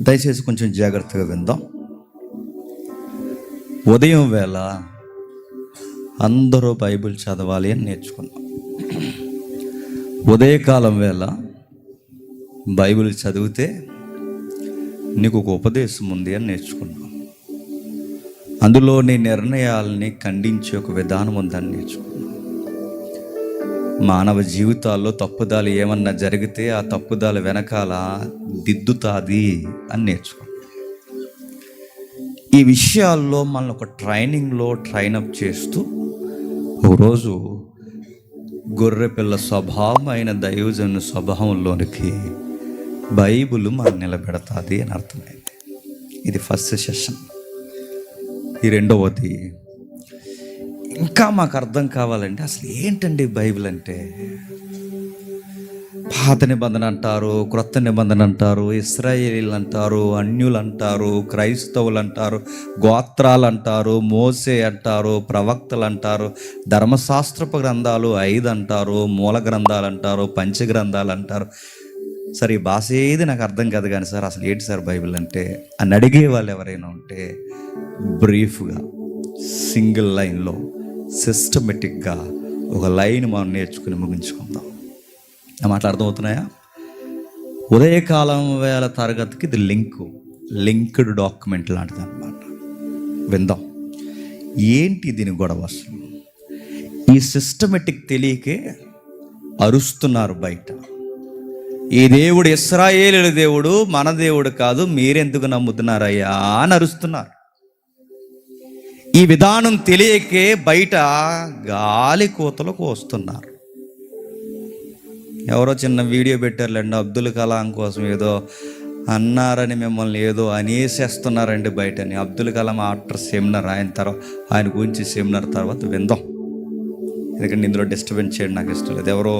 దయచేసి కొంచెం జాగ్రత్తగా విందాం. ఉదయం వేళ అందరూ బైబిల్ చదవాలి అని నేర్చుకున్నాం. ఉదయకాలం వేళ బైబిల్ చదివితే నీకు ఒక ఉపదేశం ఉంది అని నేర్చుకున్నాం. అందులో నీ నిర్ణయాలని ఖండించే ఒక విధానం ఉందని నేర్చుకున్నాం. మానవ జీవితాల్లో తప్పుదాలు ఏమన్నా జరిగితే ఆ తప్పుదాల వెనకాల దిద్దుతాది అని నేర్చుకున్నాం. ఈ విషయాల్లో మనల్ని ఒక ట్రైనప్ చేస్తూ ఒకరోజు గొర్రెపిల్ల స్వభావం అయిన దైవజను స్వభావంలోనికి బైబిల్ మనం నిలబెడతాది అని అర్థమైంది. ఇది ఫస్ట్ సెషన్. ఈ రెండవది, ఇంకా మాకు అర్థం కావాలంటే అసలు ఏంటండి బైబిల్ అంటే? పాత నిబంధన అంటారు, క్రొత్త నిబంధన అంటారు, ఇశ్రాయేలీలు అంటారు, అన్యులు అంటారు, క్రైస్తవులు అంటారు, గోత్రాలు అంటారు, మోసే అంటారు, ప్రవక్తలు అంటారు, ధర్మశాస్త్రపు గ్రంథాలు 5 అంటారు, మూల గ్రంథాలు అంటారు, పంచగ్రంథాలు అంటారు. సరే, ఈ భాష ఏది నాకు అర్థం కాదు కానీ సార్ అసలు ఏంటి సార్ బైబిల్ అంటే అని అడిగే వాళ్ళు ఎవరైనా ఉంటే బ్రీఫ్గా సింగిల్ లైన్లో సిస్టమేటిక్గా ఒక లైన్ మనం నేర్చుకుని ముగించుకుందాం. నా మాటలు అర్థమవుతున్నాయా? ఉదయకాలం వేళ తరగతికి ఇది లింక్డ్ డాక్యుమెంట్ లాంటిది అన్నమాట. విందాం ఏంటి దీని గొడవ. అసలు ఈ సిస్టమేటిక్ తెలియకే అరుస్తున్నారు బయట. ఈ దేవుడు ఇశ్రాయేలీయుల దేవుడు, మన దేవుడు కాదు, మీరెందుకు నమ్ముతున్నారయ్యా అని అరుస్తున్నారు. ఈ విధానం తెలియకే బయట గాలి కూతలకు వస్తున్నారు. ఎవరో చిన్న వీడియో పెట్టారులేండి, అబ్దుల్ కలాం కోసం ఏదో అన్నారని మిమ్మల్ని ఏదో అనేసేస్తున్నారండి బయటని. అబ్దుల్ కలాం ఆఫ్టర్ సెమినార్ ఆయన గురించి సెమినార్ తర్వాత విందాం. ఎందుకంటే ఇందులో డిస్టర్బెన్స్ చేయడం నాకు ఇష్టం లేదు. ఎవరో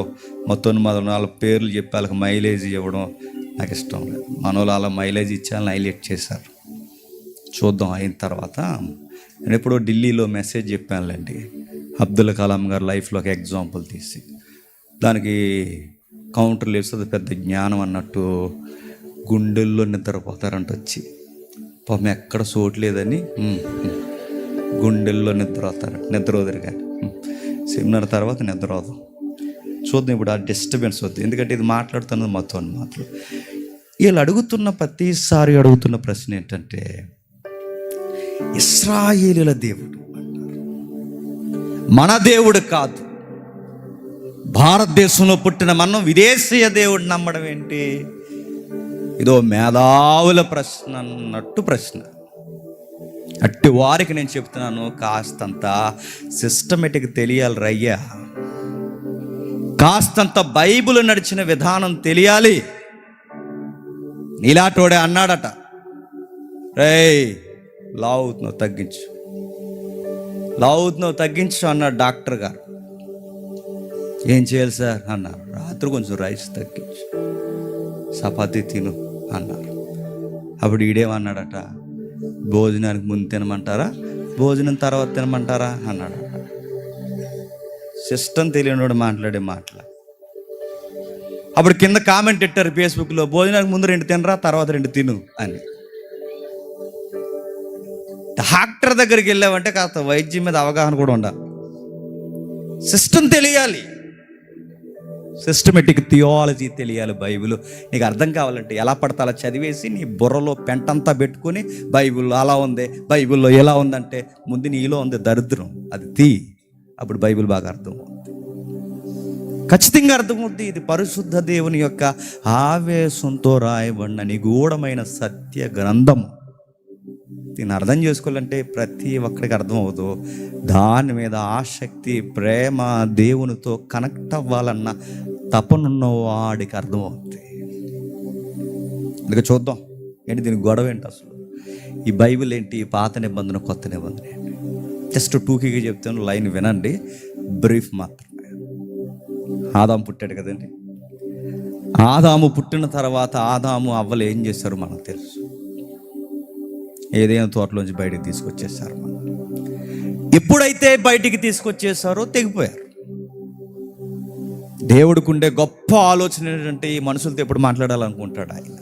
మొత్తం 4 పేర్లు చెప్పి వాళ్ళకి మైలేజ్ ఇవ్వడం నాకు ఇష్టం లేదు. మనోళ్ళు అలా మైలేజ్ ఇచ్చాలని హైలైట్ చేశారు. చూద్దాం అయిన తర్వాత. నేను ఎప్పుడో ఢిల్లీలో మెసేజ్ చెప్పానులేండి, అబ్దుల్ కలాం గారు లైఫ్లో ఒక ఎగ్జాంపుల్ తీసి దానికి కౌంటర్లు వేస్తుంది పెద్ద జ్ఞానం అన్నట్టు. గుండెల్లో నిద్రపోతారంట వచ్చి, పాపం ఎక్కడ చోట్లేదని గుండెల్లో నిద్ర వదిలి కానీ సెమినార్ తర్వాత నిద్ర వద్దాం. చూద్దాం ఇప్పుడు ఆ డిస్టర్బెన్స్ వద్దు, ఎందుకంటే ఇది మాట్లాడుతున్నది మొత్తం మాటలు. వీళ్ళు ప్రతిసారి అడుగుతున్న ప్రశ్న ఏంటంటే, ఇశ్రాయేలీయుల దేవుడు మన దేవుడు కాదు, భారతదేశంలో పుట్టిన మనం విదేశీయ దేవుడు నమ్మడం ఏంటి? ఇదో మేధావుల ప్రశ్న అన్నట్టు ప్రశ్న. అట్టి వారికి నేను చెప్తున్నాను, కాస్తంత సిస్టమేటిక్ తెలియాలి రయ్యా, కాస్తంత బైబిల్ నడిచిన విధానం తెలియాలి. నీలాటోడే అన్నాడట, రేయ్ లావుతున్నావు తగ్గించు అన్నాడు డాక్టర్ గారు. ఏం చేయాలి సార్ అన్నారు. రాత్రి కొంచెం రైస్ తగ్గించు, చపాతీ తిను అన్నారు. అప్పుడు ఈడేమన్నాడట, భోజనానికి ముందు తినమంటారా, భోజనం తర్వాత తినమంటారా అన్నాడట. సిస్టమ్ తెలియనివాడు మాట్లాడే మాటలు. అప్పుడు కింద కామెంట్ పెట్టారు ఫేస్బుక్లో, భోజనానికి ముందు 2 తినరా, తర్వాత 2 తిను అని. డాక్టర్ దగ్గరికి వెళ్ళావంటే కాస్త వైద్యం మీద అవగాహన కూడా ఉండాలి, సిస్టమ్ తెలియాలి, సిస్టమేటిక్ థియాలజీ తెలియాలి. బైబిల్ నీకు అర్థం కావాలంటే ఎలా పడితే అలా చదివేసి నీ బుర్రలో పెంటంతా పెట్టుకుని బైబిల్లో అలా ఉంది, బైబిల్లో ఎలా ఉందంటే ముందు నీలో ఉంది దరిద్రం, అది అప్పుడు బైబిల్ బాగా అర్థమవుతుంది, ఖచ్చితంగా అర్థమవుతుంది. ఇది పరిశుద్ధ దేవుని యొక్క ఆవేశంతో రాయబడిన నిగూఢమైన సత్య గ్రంథము. దీన్ని అర్థం చేసుకోవాలంటే ప్రతి ఒక్కడికి అర్థమవుతూ దాని మీద ఆసక్తి, ప్రేమ, దేవునితో కనెక్ట్ అవ్వాలన్న తపనున్న వాడికి అర్థమవుతుంది. అందుకే చూద్దాం ఏంటి దీని గొడవ ఏంటి అసలు. ఈ బైబిల్ ఏంటి, పాత నిబంధన కొత్త నిబంధన ఏంటి? జస్ట్ టూకీగా చెప్తాను, లైన్ వినండి, బ్రీఫ్ మాత్రమే. ఆదాము పుట్టాడు కదండి. ఆదాము పుట్టిన తర్వాత ఆదాము అవ్వలు ఏం చేశారు మనకు తెలుసు. ఏదైనా తోటలోంచి బయటికి తీసుకొచ్చేసారు. ఎప్పుడైతే బయటికి తీసుకొచ్చేసారో తెగిపోయారు. దేవుడికి ఉండే గొప్ప ఆలోచన ఏంటంటే, ఈ మనుషులతో ఎప్పుడు మాట్లాడాలనుకుంటాడు ఆయన.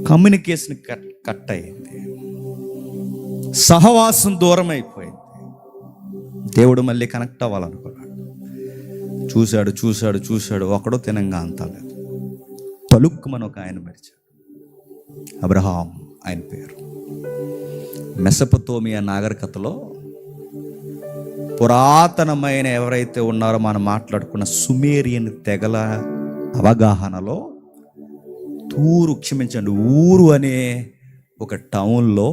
కమ్యూనికేషన్ కట్ అయింది, సహవాసం దూరం అయిపోయింది. దేవుడు మళ్ళీ కనెక్ట్ అవ్వాలనుకున్నాడు. చూశాడు చూశాడు చూశాడు, ఒకడో తినంగా అంతా లేదు. పలుక్కుమని ఒక ఆయన మరిచాడు. అబ్రహాం ఆయన పేరు. మెసొపొతేమియా నాగరికతలో పురాతనమైన ఎవరైతే ఉన్నారో మనం మాట్లాడుకున్న సుమేరియన్ తెగల అవగాహనలో ఊరు అనే ఒక టౌన్లో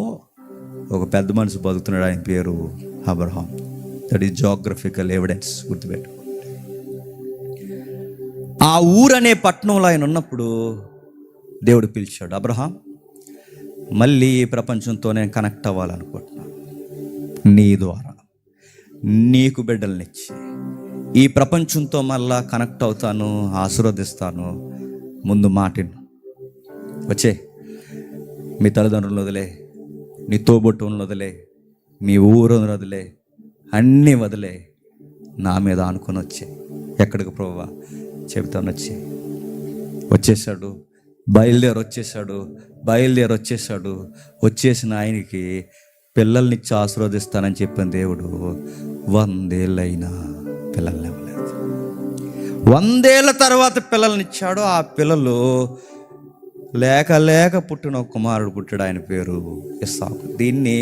ఒక పెద్ద మనిషి బతుకుతున్నాడు. ఆయన పేరు Abraham. That is geographical evidence, గుర్తుపెట్టు. ఆ ఊరు అనే పట్టణంలో ఆయన ఉన్నప్పుడు దేవుడు పిలిచాడు, అబ్రహాం మళ్ళీ ఈ ప్రపంచంతో నేను కనెక్ట్ అవ్వాలనుకుంటున్నాను. నీ ద్వారా నీకు బిడ్డలనిచ్చి ఈ ప్రపంచంతో మళ్ళా కనెక్ట్ అవుతాను, ఆశీర్వదిస్తాను. ముందు మాటిను, వచ్చే మీ తల్లిదండ్రులను వదిలే, నీ తోబుట్టువులను వదిలే, మీ ఊరును వదిలే, అన్నీ వదిలే, నా మీద ఆనుకొని వచ్చే. ఎక్కడికి ప్రభువా? చెబుతాను, వచ్చేసాడు. బయలుదేరి వచ్చేసాడు. వచ్చేసిన ఆయనకి పిల్లల్నిచ్చి ఆశీర్వదిస్తానని చెప్పిన దేవుడు 100 ఏళ్ళైనా పిల్లల్ని ఇవ్వలేదు. 100 ఏళ్ళ తర్వాత పిల్లల్నిచ్చాడు. ఆ పిల్లలు లేక పుట్టిన ఒక కుమారుడు పుట్టాడు. ఆయన పేరు ఇస్సాకు. దీన్ని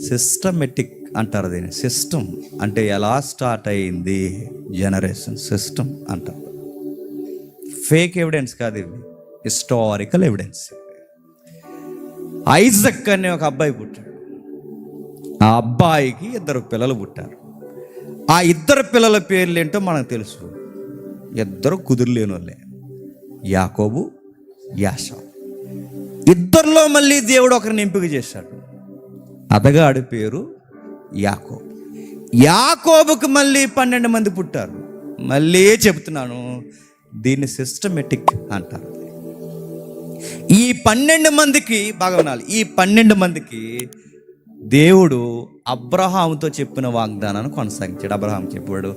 సిస్టమెటిక్ అంటారు. దీన్ని సిస్టమ్ అంటే ఎలా స్టార్ట్ అయింది జనరేషన్, సిస్టమ్ అంటారు. ఫేక్ ఎవిడెన్స్ కాదు, ఇవి హిస్టారికల్ ఎవిడెన్స్. ఐజక్ అనే ఒక అబ్బాయి పుట్టాడు. ఆ అబ్బాయికి 2 పిల్లలు పుట్టారు. ఆ 2 పిల్లల పేర్లు ఏంటో మనకు తెలుసు. 2 కుదురులేని వాళ్ళే, యాకోబు, యాషావు. 2లో మళ్ళీ దేవుడు ఒకరిని ఎంపిక చేశాడు. అతగాడి పేరు యాకోబు. యాకోబుకి మళ్ళీ 12 మంది పుట్టారు. మళ్ళీ చెబుతున్నాను, దీన్ని సిస్టమెటిక్ అంటారు. ఈ 12 మందికి బాగా వినాలి. ఈ 12 మందికి దేవుడు అబ్రహాముతో చెప్పిన వాగ్దానాన్ని కొనసాగించాడు. అబ్రహాం చెప్పాడు,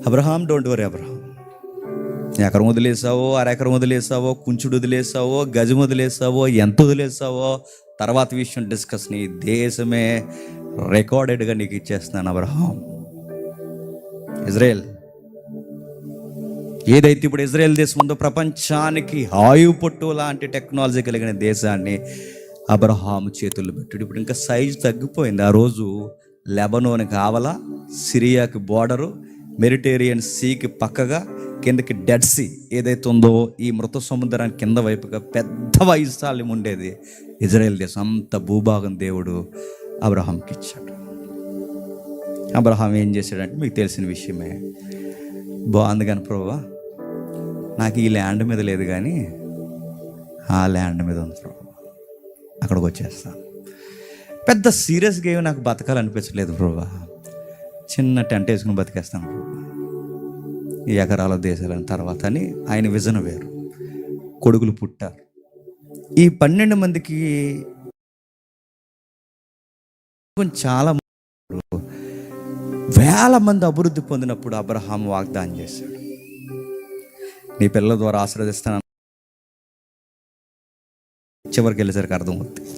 అబ్రహాం డోంట్ వరీ అబ్రహాం, ఎకరం వదిలేసావో, అరెకరం వదిలేసావో, కుంచుడు వదిలేసావో, గజం వదిలేసావో, ఎంత వదిలేసావో తర్వాత విషయం డిస్కస్. నీ దేశమే రికార్డెడ్గా నీకు ఇచ్చేస్తున్నాను అబ్రహాం. ఇజ్రాయెల్ ఏదైతే ఇప్పుడు ఇజ్రాయెల్ దేశం ఉందో, ప్రపంచానికి ఆయువు పొట్టు లాంటి టెక్నాలజీ కలిగిన దేశాన్ని అబ్రహాము చేతుల్లో పెట్టాడు. ఇప్పుడు ఇంకా సైజు తగ్గిపోయింది. ఆ రోజు లెబనోన్కి ఆవల, సిరియాకి బోర్డరు, మెడిటేరియన్ సీకి పక్కగా, కిందకి డెడ్ సీ ఏదైతే ఉందో ఈ మృత సముద్రానికి కింద వైపుగా పెద్ద వైశాల్యం ఉండేది ఇజ్రాయెల్ దేశం. అంత భూభాగం దేవుడు అబ్రహాంకి ఇచ్చాడు. అబ్రహాం ఏం చేశాడంటే మీకు తెలిసిన విషయమే. బాగుంది కానీ ప్రభువా, నాకు ఈ ల్యాండ్ మీద లేదు కానీ ఆ ల్యాండ్ మీద ఉంది ప్రభు, అక్కడికి వచ్చేస్తాను. పెద్ద సీరియస్గా ఏమి నాకు బతకాలనిపించలేదు ప్రభువా, చిన్న టెంట్ వేసుకుని బతికేస్తాను ప్రభు, ఈ ఎకరాల దేశాలని తర్వాత అని ఆయన విజన్ వేరు. కొడుకులు పుట్టారు. ఈ 12 మందికి చాలా వేల మంది అభివృద్ధి పొందినప్పుడు అబ్రహాం వాగ్దానం చేశాడు, నీ పిల్లల ద్వారా ఆశీర్వదిస్తాను. చివరికి వెళ్ళేసరికి అర్థమవుతుంది.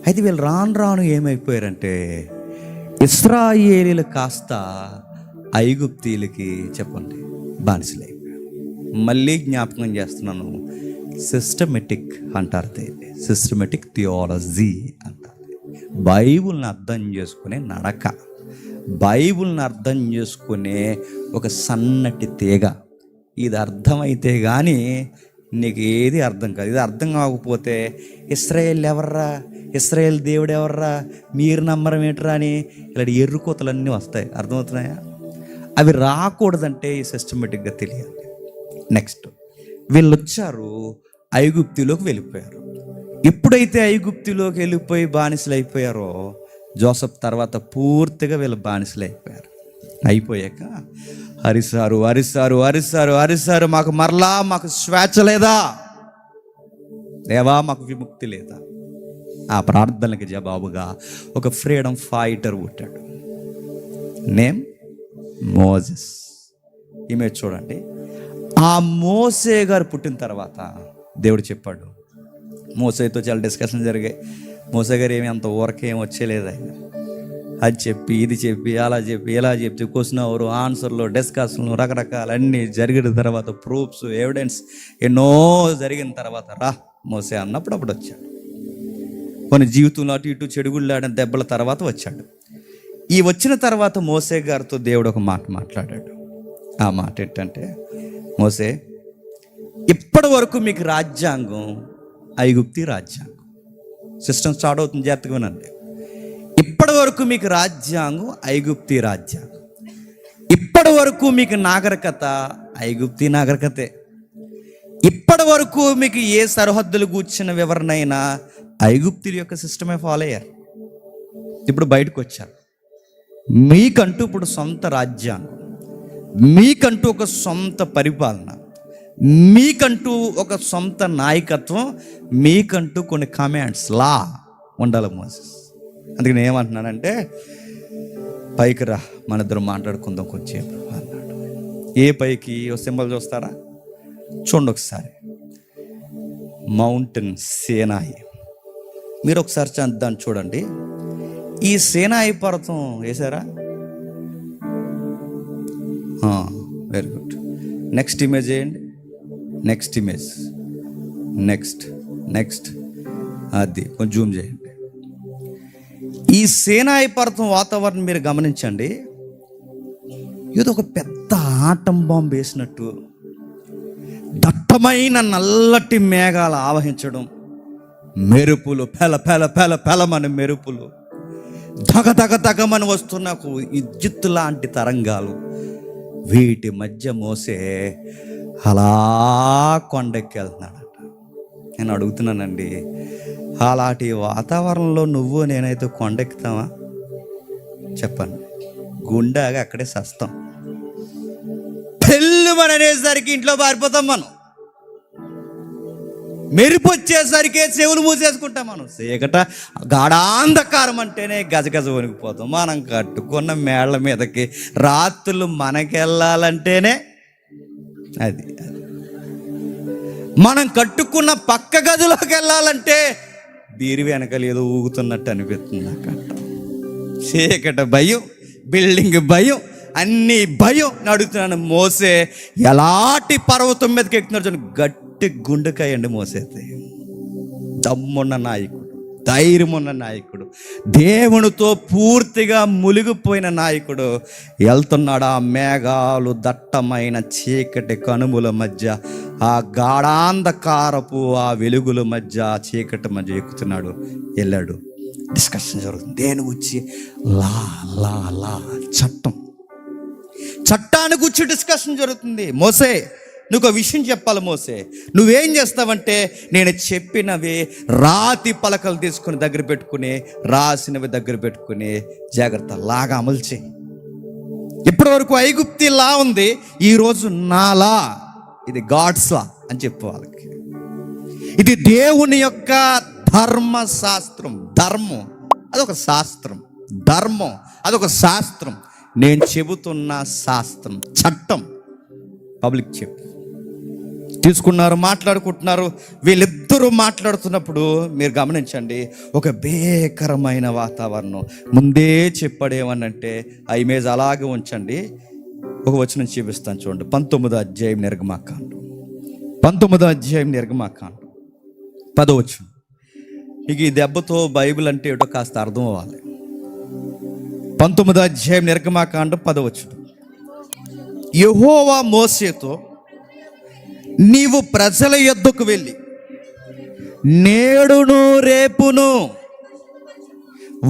అయితే వీళ్ళు రాను ఏమైపోయారంటే, ఇశ్రాయేలీలు కాస్త ఐగుప్తీలకి చెప్పండి బానిసలు అయిపోయారు. మళ్ళీ జ్ఞాపకం చేస్తున్నాను, సిస్టమెటిక్ అంటారు దీన్ని, సిస్టమెటిక్ థియాలజీ అంటారు. బైబిల్ని అర్థం చేసుకునే నడక, బైబిల్ని అర్థం చేసుకునే ఒక సన్నటి తీగ. ఇది అర్థమైతే కానీ నీకు ఏది అర్థం కాదు. ఇది అర్థం కాకపోతే ఇశ్రాయేల్ ఎవర్రా, ఇశ్రాయేల్ దేవుడు ఎవర్రా, మీరు నమ్మరం ఏంట్రా అని ఇలాంటి ఎర్రుకోతలన్నీ వస్తాయి. అర్థమవుతున్నాయా? అవి రాకూడదంటే ఈ సిస్టమేటిక్గా తెలియాలి. నెక్స్ట్ వీళ్ళు వచ్చారు, ఐగుప్తిలోకి వెళ్ళిపోయారు. ఎప్పుడైతే ఐగుప్తిలోకి వెళ్ళిపోయి బానిసలు అయిపోయారో, జోసెఫ్ తర్వాత పూర్తిగా వీళ్ళు బానిసలు అయిపోయారు. అయిపోయాక అరిసారు, మాకు స్వేచ్ఛ లేదా దేవా, మాకు విముక్తి లేదా? ఆ ప్రార్థనకి జవాబుగా ఒక ఫ్రీడమ్ ఫైటర్ పుట్టాడు, నేమ్ మోజెస్. ఇమేజ్ చూడండి. ఆ మోసే గారు పుట్టిన తర్వాత దేవుడు చెప్పాడు, మోసేతో చాలా డిస్కషన్ జరిగాయి. మోసే గారు ఏమి అంత ఊరకేం వచ్చేలేదు. ఆయన అది చెప్పి ఇది చెప్పి అలా చెప్పి ఇలా చెప్పి క్వశ్చన్ అవరు ఆన్సర్లు డిస్కషన్లు రకరకాల అన్నీ జరిగిన తర్వాత ప్రూఫ్స్ ఎవిడెన్స్ ఎన్నో జరిగిన తర్వాత రా మోసే అన్నప్పుడు అప్పుడు వచ్చాడు. కొన్ని జీవితంలో అటు ఇటు చెడుగుళ్ళాడిన దెబ్బల తర్వాత వచ్చాడు. ఈ వచ్చిన తర్వాత మోసే గారితో దేవుడు ఒక మాట మాట్లాడాడు. ఆ మాట ఏంటంటే, మోసే, ఇప్పటి వరకు మీకు రాజ్యాంగం ఐగుప్తి రాజ్యాంగం. సిస్టమ్ స్టార్ట్ అవుతుంది, జాగ్రత్తగా వినండి. ఇప్పటి వరకు మీకు రాజ్యాంగం ఐగుప్తి రాజ్యాంగం. ఇప్పటి వరకు మీకు నాగరికత ఐగుప్తి నాగరికతే. ఇప్పటి వరకు మీకు ఏ సరిహద్దులు కూర్చున్న వివరణ అయినా ఐగుప్తుల యొక్క సిస్టమే ఫాలో అయ్యారు. ఇప్పుడు బయటకు వచ్చారు. మీకంటూ ఇప్పుడు సొంత రాజ్యాంగం, మీకంటూ ఒక సొంత పరిపాలన, మీకంటూ ఒక సొంత నాయకత్వం, మీకంటూ కొన్ని కమాండ్స్ లా ఉండాలి మోసెస్. అందుకని ఏమంటున్నానంటే, పైకి రా, మన ఇద్దరం మాట్లాడుకుందాం కొంచెం అన్నాడు. ఏ పైకి? ఓ సింబల్ చూస్తారా? చూడండి ఒకసారి. మౌంటైన్ సేనాయి. మీరు ఒకసారి దాన్ని చూడండి. ఈ సేనాయి పర్వతం వేసారా? Very good. నెక్స్ట్ ఇమేజ్ వేయండి. నెక్స్ట్ ఇమేజ్, నెక్స్ట్ నెక్స్ట్, అది కొంచెం జూమ్ చేయండి. ఈ సేనాయి పర్వతం వాతావరణం మీరు గమనించండి. ఏదో ఒక పెద్ద ఆటం బాంబు వేసినట్టు దట్టమైన నల్లటి మేఘాలు ఆవహించడం, మెరుపులు పెల పెల పెల పెలమని మెరుపులు, దగ దగ దగమని వస్తున్న విద్యుత్ లాంటి తరంగాలు, వీటి మధ్య మోసే అలా కొండెక్కి వెళ్తున్నాడట. నేను అడుగుతున్నానండి, అలాంటి వాతావరణంలో నువ్వు నేనైతే కొండెక్కుతావా? చెప్పండి. గుండెగా అక్కడే సస్తాం. పెళ్ళుమని అనేసరికి ఇంట్లో పారిపోతాం మనం. మెరుపు వచ్చేసరికి చెవులు మూసేసుకుంటాం మనం. చీకట గాఢాంధకారం అంటేనే గజగజ వణికిపోతాం. మనం కట్టుకున్న మేళ్ల మీదకి రాత్రులు మనకెళ్ళాలంటేనే అది మనం కట్టుకున్న పక్క గదిలోకి వెళ్ళాలంటే బీరి వెనకాల ఏదో ఊగుతున్నట్టు అనిపిస్తుంది నాకు. చీకట భయం, బిల్డింగ్ భయం, అన్నీ భయం. అడుగుతున్నాను, మోసే ఎలాంటి పర్వతం మీదకి ఎక్కుతున్నాడు? గట్టి గుండెకాయ అండి మోసేది. దమ్మున్న నాయకుడు, ధైర్యం ఉన్న నాయకుడు, దేవునితో పూర్తిగా మునిగిపోయిన నాయకుడు వెళ్తున్నాడు. ఆ మేఘాలు దట్టమైన చీకటి కనుమల మధ్య, ఆ గాఢాంధకారపు ఆ వెలుగుల మధ్య, చీకటి మధ్య ఎక్కుతున్నాడు. వెళ్ళాడు. డిస్కషన్ జరుగుతుంది. దేని గురించి? లా లా లా చట్టం. చట్టాన్ని గురించి డిస్కషన్ జరుగుతుంది. మోసే, నువ్వు ఒక విషయం చెప్పాలి మోసే. నువ్వేం చేస్తావంటే, నేను చెప్పినవి రాతి పలకలు తీసుకుని దగ్గర పెట్టుకుని, రాసినవి దగ్గర పెట్టుకుని జాగ్రత్త లాగా అమలు చేయి. ఇప్పటి వరకు ఐగుప్తి లా ఉంది, ఈరోజు నా లా, ఇది గాడ్స్ లా అని చెప్పు వాళ్ళకి. ఇది దేవుని యొక్క ధర్మశాస్త్రం. ధర్మం అదొక శాస్త్రం, ధర్మం అదొక శాస్త్రం. నేను చెబుతున్న శాస్త్రం, చట్టం. పబ్లిక్ చెప్పు. తీసుకున్నారు, మాట్లాడుకుంటున్నారు. వీళ్ళిద్దరూ మాట్లాడుతున్నప్పుడు మీరు గమనించండి, ఒక భీకరమైన వాతావరణం. ముందే చెప్పాడేమనంటే, ఆ ఇమేజ్ అలాగే ఉంచండి. ఒక వచనం చూపిస్తాను చూడండి. 19వ అధ్యాయం నిర్గమాకాండం, 19వ అధ్యాయం నిర్గమాకాండం 10వ వచనం. ఇక ఈ దెబ్బతో బైబిల్ అంటే ఏటో కాస్త అర్థం అవ్వాలి. 19వ అధ్యాయం నిర్గమాకాండం 10వ వచనం. యెహోవా మోసేతో, నీవు ప్రజల యొద్దకు వెళ్ళి నేడును రేపును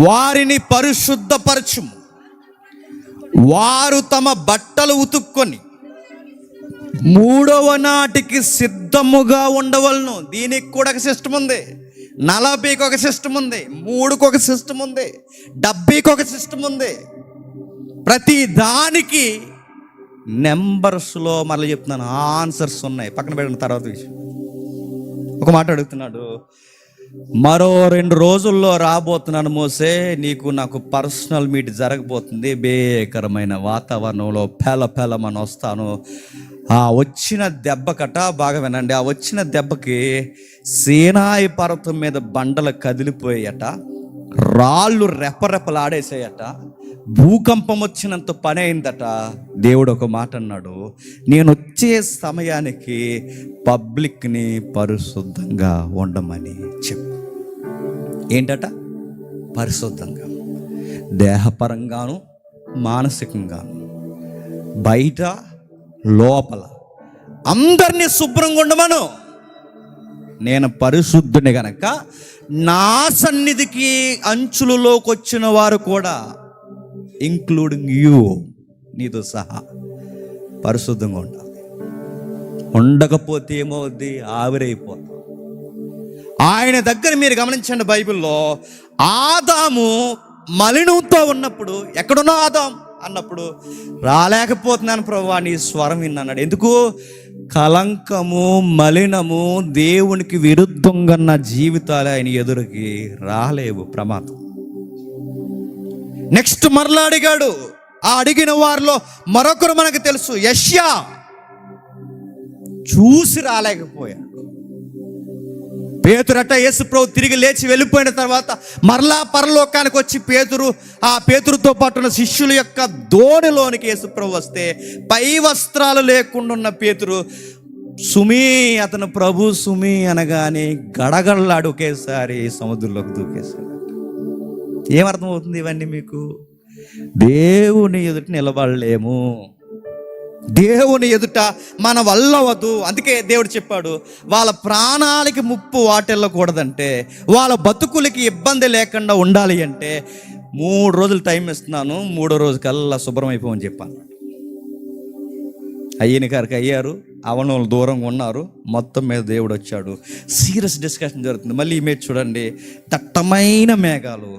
వారిని పరిశుద్ధపరచుము, వారు తమ బట్టలు ఉతుక్కొని 3వ నాటికి సిద్ధముగా ఉండవలను. దీనికి కూడా ఒక సిస్టమ్ ఉంది. 40కి ఒక సిస్టమ్ ఉంది, 3కి ఒక సిస్టమ్ ఉంది, 70కి ఒక సిస్టమ్ ఉంది. ప్రతి దానికి నెంబర్స్లో మళ్ళీ చెప్తున్నాను ఆన్సర్స్ ఉన్నాయి. పక్కన పెట్టిన తర్వాత విషయం. ఒక మాట అడుగుతున్నాడు, మరో 2 రోజుల్లో రాబోతున్నాను మోసే, నీకు నాకు పర్సనల్ మీట్ జరగబోతుంది. భీకరమైన వాతావరణంలో పెల పెలమని వస్తాను. ఆ వచ్చిన దెబ్బకట, బాగా వినండి, ఆ వచ్చిన దెబ్బకి సీనాయి పర్వతం మీద బండలు కదిలిపోయాయట, రాళ్ళు రెపరెపలాడేసాయట, భూకంపం వచ్చినంత పని అయిందట. దేవుడు ఒక మాట అన్నాడు, నేను వచ్చే సమయానికి పబ్లిక్ని పరిశుద్ధంగా ఉండమని చెప్పు. ఏంటట? పరిశుద్ధంగా, దేహపరంగాను మానసికంగాను, బయట లోపల అందరినీ శుభ్రంగా ఉండమను. నేను పరిశుద్ధుని గనక నా సన్నిధికి అంచులలోకి వచ్చిన వారు కూడా, ఇంక్లూడింగ్ యూ, నీతో సహా పరిశుద్ధంగా ఉండాలి. ఉండకపోతే ఏమవుద్ది? ఆవిరైపోతాం. ఆయన దగ్గర మీరు గమనించండి, బైబిల్లో ఆదాము మలినంతో ఉన్నప్పుడు, ఎక్కడున్నా ఆదాం అన్నప్పుడు, రాలేకపోతున్నాను ప్రభువా నీ స్వరం విన్నాడు. ఎందుకు? కలంకము, మలినము, దేవునికి విరుద్ధంగా ఉన్న జీవితాలు ఆయన ఎదురుకి రాలేవు. ప్రమాదం. నెక్స్ట్ మరలా అడిగాడు. ఆ అడిగిన వారిలో మరొకరు మనకు తెలుసు, యెషయా. చూసి రాలేకపోయాడు. పేతురట యేసు ప్రభు తిరిగి లేచి వెళ్ళిపోయిన తర్వాత మరలా పరలోకానికి వచ్చి ఆ పేతురుతో పాటు ఉన్న శిష్యుల యొక్క దోణిలోనికి యేసు ప్రభు వస్తే, పై వస్త్రాలు లేకుండా ఉన్న పేతురు సుమి, అతను ప్రభు సుమి అనగానే గడగడలాడు ఒకేసారి సముద్రంలోకి దూకేశాడు. ఏమర్థం అవుతుంది ఇవన్నీ మీకు? దేవుని ఎదుట నిలబడలేము, దేవుని ఎదుట మన వల్ల అవ్వదు. అందుకే దేవుడు చెప్పాడు, వాళ్ళ ప్రాణాలకి ముప్పు వాటిల్లకూడదంటే, వాళ్ళ బతుకులకి ఇబ్బంది లేకుండా ఉండాలి అంటే 3 రోజులు టైం ఇస్తున్నాను, 3వ రోజు కల్లా శుభ్రం అయిపోమని చెప్పాను. అయ్యని గారికి అయ్యారు, అవనోళ్ళు దూరంగా ఉన్నారు. మొత్తం మీద దేవుడు వచ్చాడు. సీరియస్ డిస్కషన్ జరుగుతుంది. మళ్ళీ ఇమేజ్ చూడండి, దట్టమైన మేఘాలు,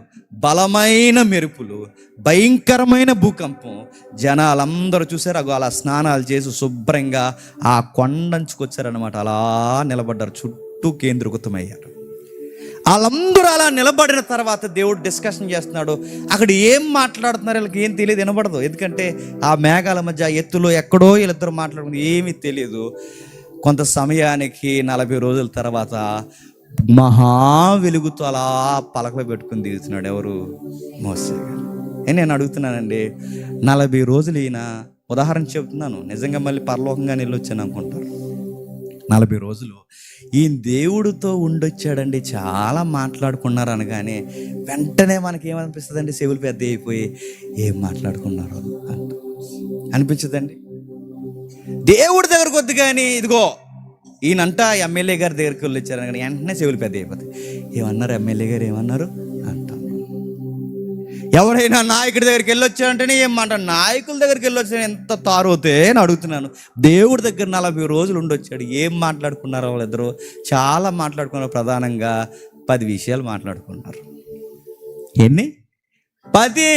బలమైన మెరుపులు, భయంకరమైన భూకంపం. జనాలందరూ చూసారు, అలా స్నానాలు చేసి శుభ్రంగా ఆ కొండంచుకొచ్చారనమాట. అలా నిలబడ్డారు, చుట్టూ కేంద్రీకృతమయ్యారు. వాళ్ళందరూ అలా నిలబడిన తర్వాత దేవుడు డిస్కషన్ చేస్తున్నాడు. అక్కడ ఏం మాట్లాడుతున్నారు వీళ్ళకి ఏం తెలియదు, వినబడదు. ఎందుకంటే ఆ మేఘాల మధ్య ఎత్తులో ఎక్కడో వీళ్ళిద్దరు మాట్లాడుకుంది, ఏమీ తెలియదు. కొంత సమయానికి 40 రోజుల తర్వాత మహా వెలుగుతో అలా పలకలు పెట్టుకుని దిగుతున్నాడు. ఎవరు? మోసే గారు. నేను అడుగుతున్నానండి, 40 రోజులు ఈయన, ఉదాహరణ చెబుతున్నాను, నిజంగా మళ్ళీ పరలోకంగా వెళ్ళొచ్చాను అనుకుంటారు. 40 రోజులు ఈయన దేవుడితో ఉండొచ్చాడండి. చాలా మాట్లాడుకున్నారు అనగానే వెంటనే మనకి ఏమనిపిస్తుందండి? చెవులు పెద్ద అయిపోయి ఏం మాట్లాడుకున్నారు అంట అనిపించదండి. దేవుడి దగ్గరకు వద్దు కానీ, ఇదిగో ఈయనంట ఎమ్మెల్యే గారి దగ్గరికి వెళ్ళి వచ్చారు అనగానే వెంటనే చెవులు పెద్ద అయిపోతాయి. ఏమన్నారు? ఎమ్మెల్యే గారు ఏమన్నారు అంట. ఎవరైనా నాయకుడి దగ్గరికి వెళ్ళొచ్చారంటేనే ఏం మాట, నాయకుల దగ్గరికి వెళ్ళొచ్చా ఎంత తారోతే అని అడుగుతున్నాను. దేవుడి దగ్గర 40 రోజులు ఉండొచ్చాడు. ఏం మాట్లాడుకున్నారు వాళ్ళిద్దరూ? చాలా మాట్లాడుకున్నారు. ప్రధానంగా 10 విషయాలు మాట్లాడుకున్నారు. ఎన్ని? 10.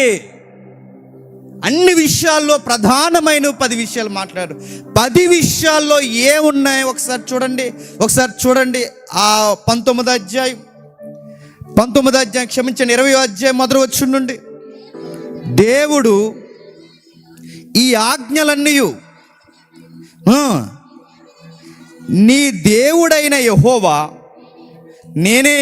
అన్ని విషయాల్లో ప్రధానమైన 10 విషయాలు మాట్లాడారు. 10 విషయాల్లో ఏమున్నాయి ఒకసారి చూడండి. ఆ 19వ అధ్యాయం క్షమించండి, 20వ అధ్యాయం మొదటి వచనం నుండి, దేవుడు ఈ ఆజ్ఞలన్నీ నీ దేవుడైన యెహోవా నేనే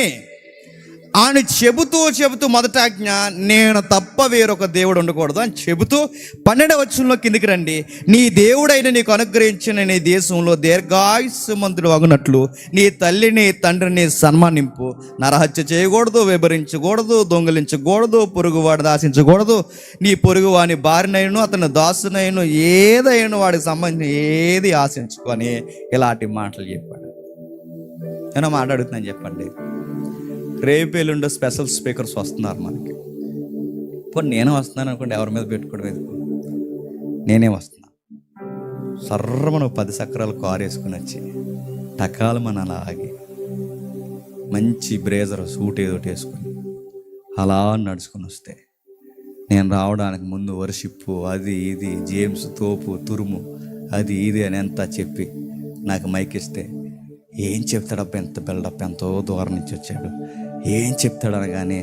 అని చెబుతూ మొదట ఆజ్ఞ, నేను తప్ప వేరొక దేవుడు ఉండకూడదు అని చెబుతూ 12వ వచనంలో కిందికి రండి. నీ దేవుడైన నీకు అనుగ్రహించిన నీ దేశంలో దీర్ఘాయుష్మంతుడు అగునట్లు నీ తల్లిని తండ్రిని సన్మానింపు. నరహత్య చేయకూడదు, వ్యభిరించకూడదు, దొంగిలించకూడదు, పొరుగువాడిని ఆశించకూడదు. నీ పొరుగువాని భార్యనైను అతని దాసునైను ఏదైనా వాడికి సంబంధించిన ఏది ఆశించుకొని ఇలాంటి మాటలు చెప్పాడు. నేను మాట్లాడుతున్నాను చెప్పండి. రేపు ఎల్లుండో స్పెషల్ స్పీకర్స్ వస్తున్నారు మనకి. ఇప్పుడు నేనే వస్తున్నాను అనుకోండి, ఎవరి మీద పెట్టుకోవడం ఎందుకు? నేనే వస్తున్నా. సర్రమను 10 చక్రాలు కారు వేసుకుని వచ్చి టకాలు మన అలాగే మంచి బ్రేజర్ సూట్ ఏదో వేసుకుని అలా నడుచుకుని వస్తే, నేను రావడానికి ముందు వర్షిప్పు అది ఇది జేమ్స్ తోపు తురుము అది ఇది అని ఎంత చెప్పి నాకు మైక్ ఇస్తే, ఏం చెప్తాడబ్బా, ఎంత బిల్డప్, ఎంతో దూరం నుంచి వచ్చాడు, ఏం చెప్తాడు అనగానే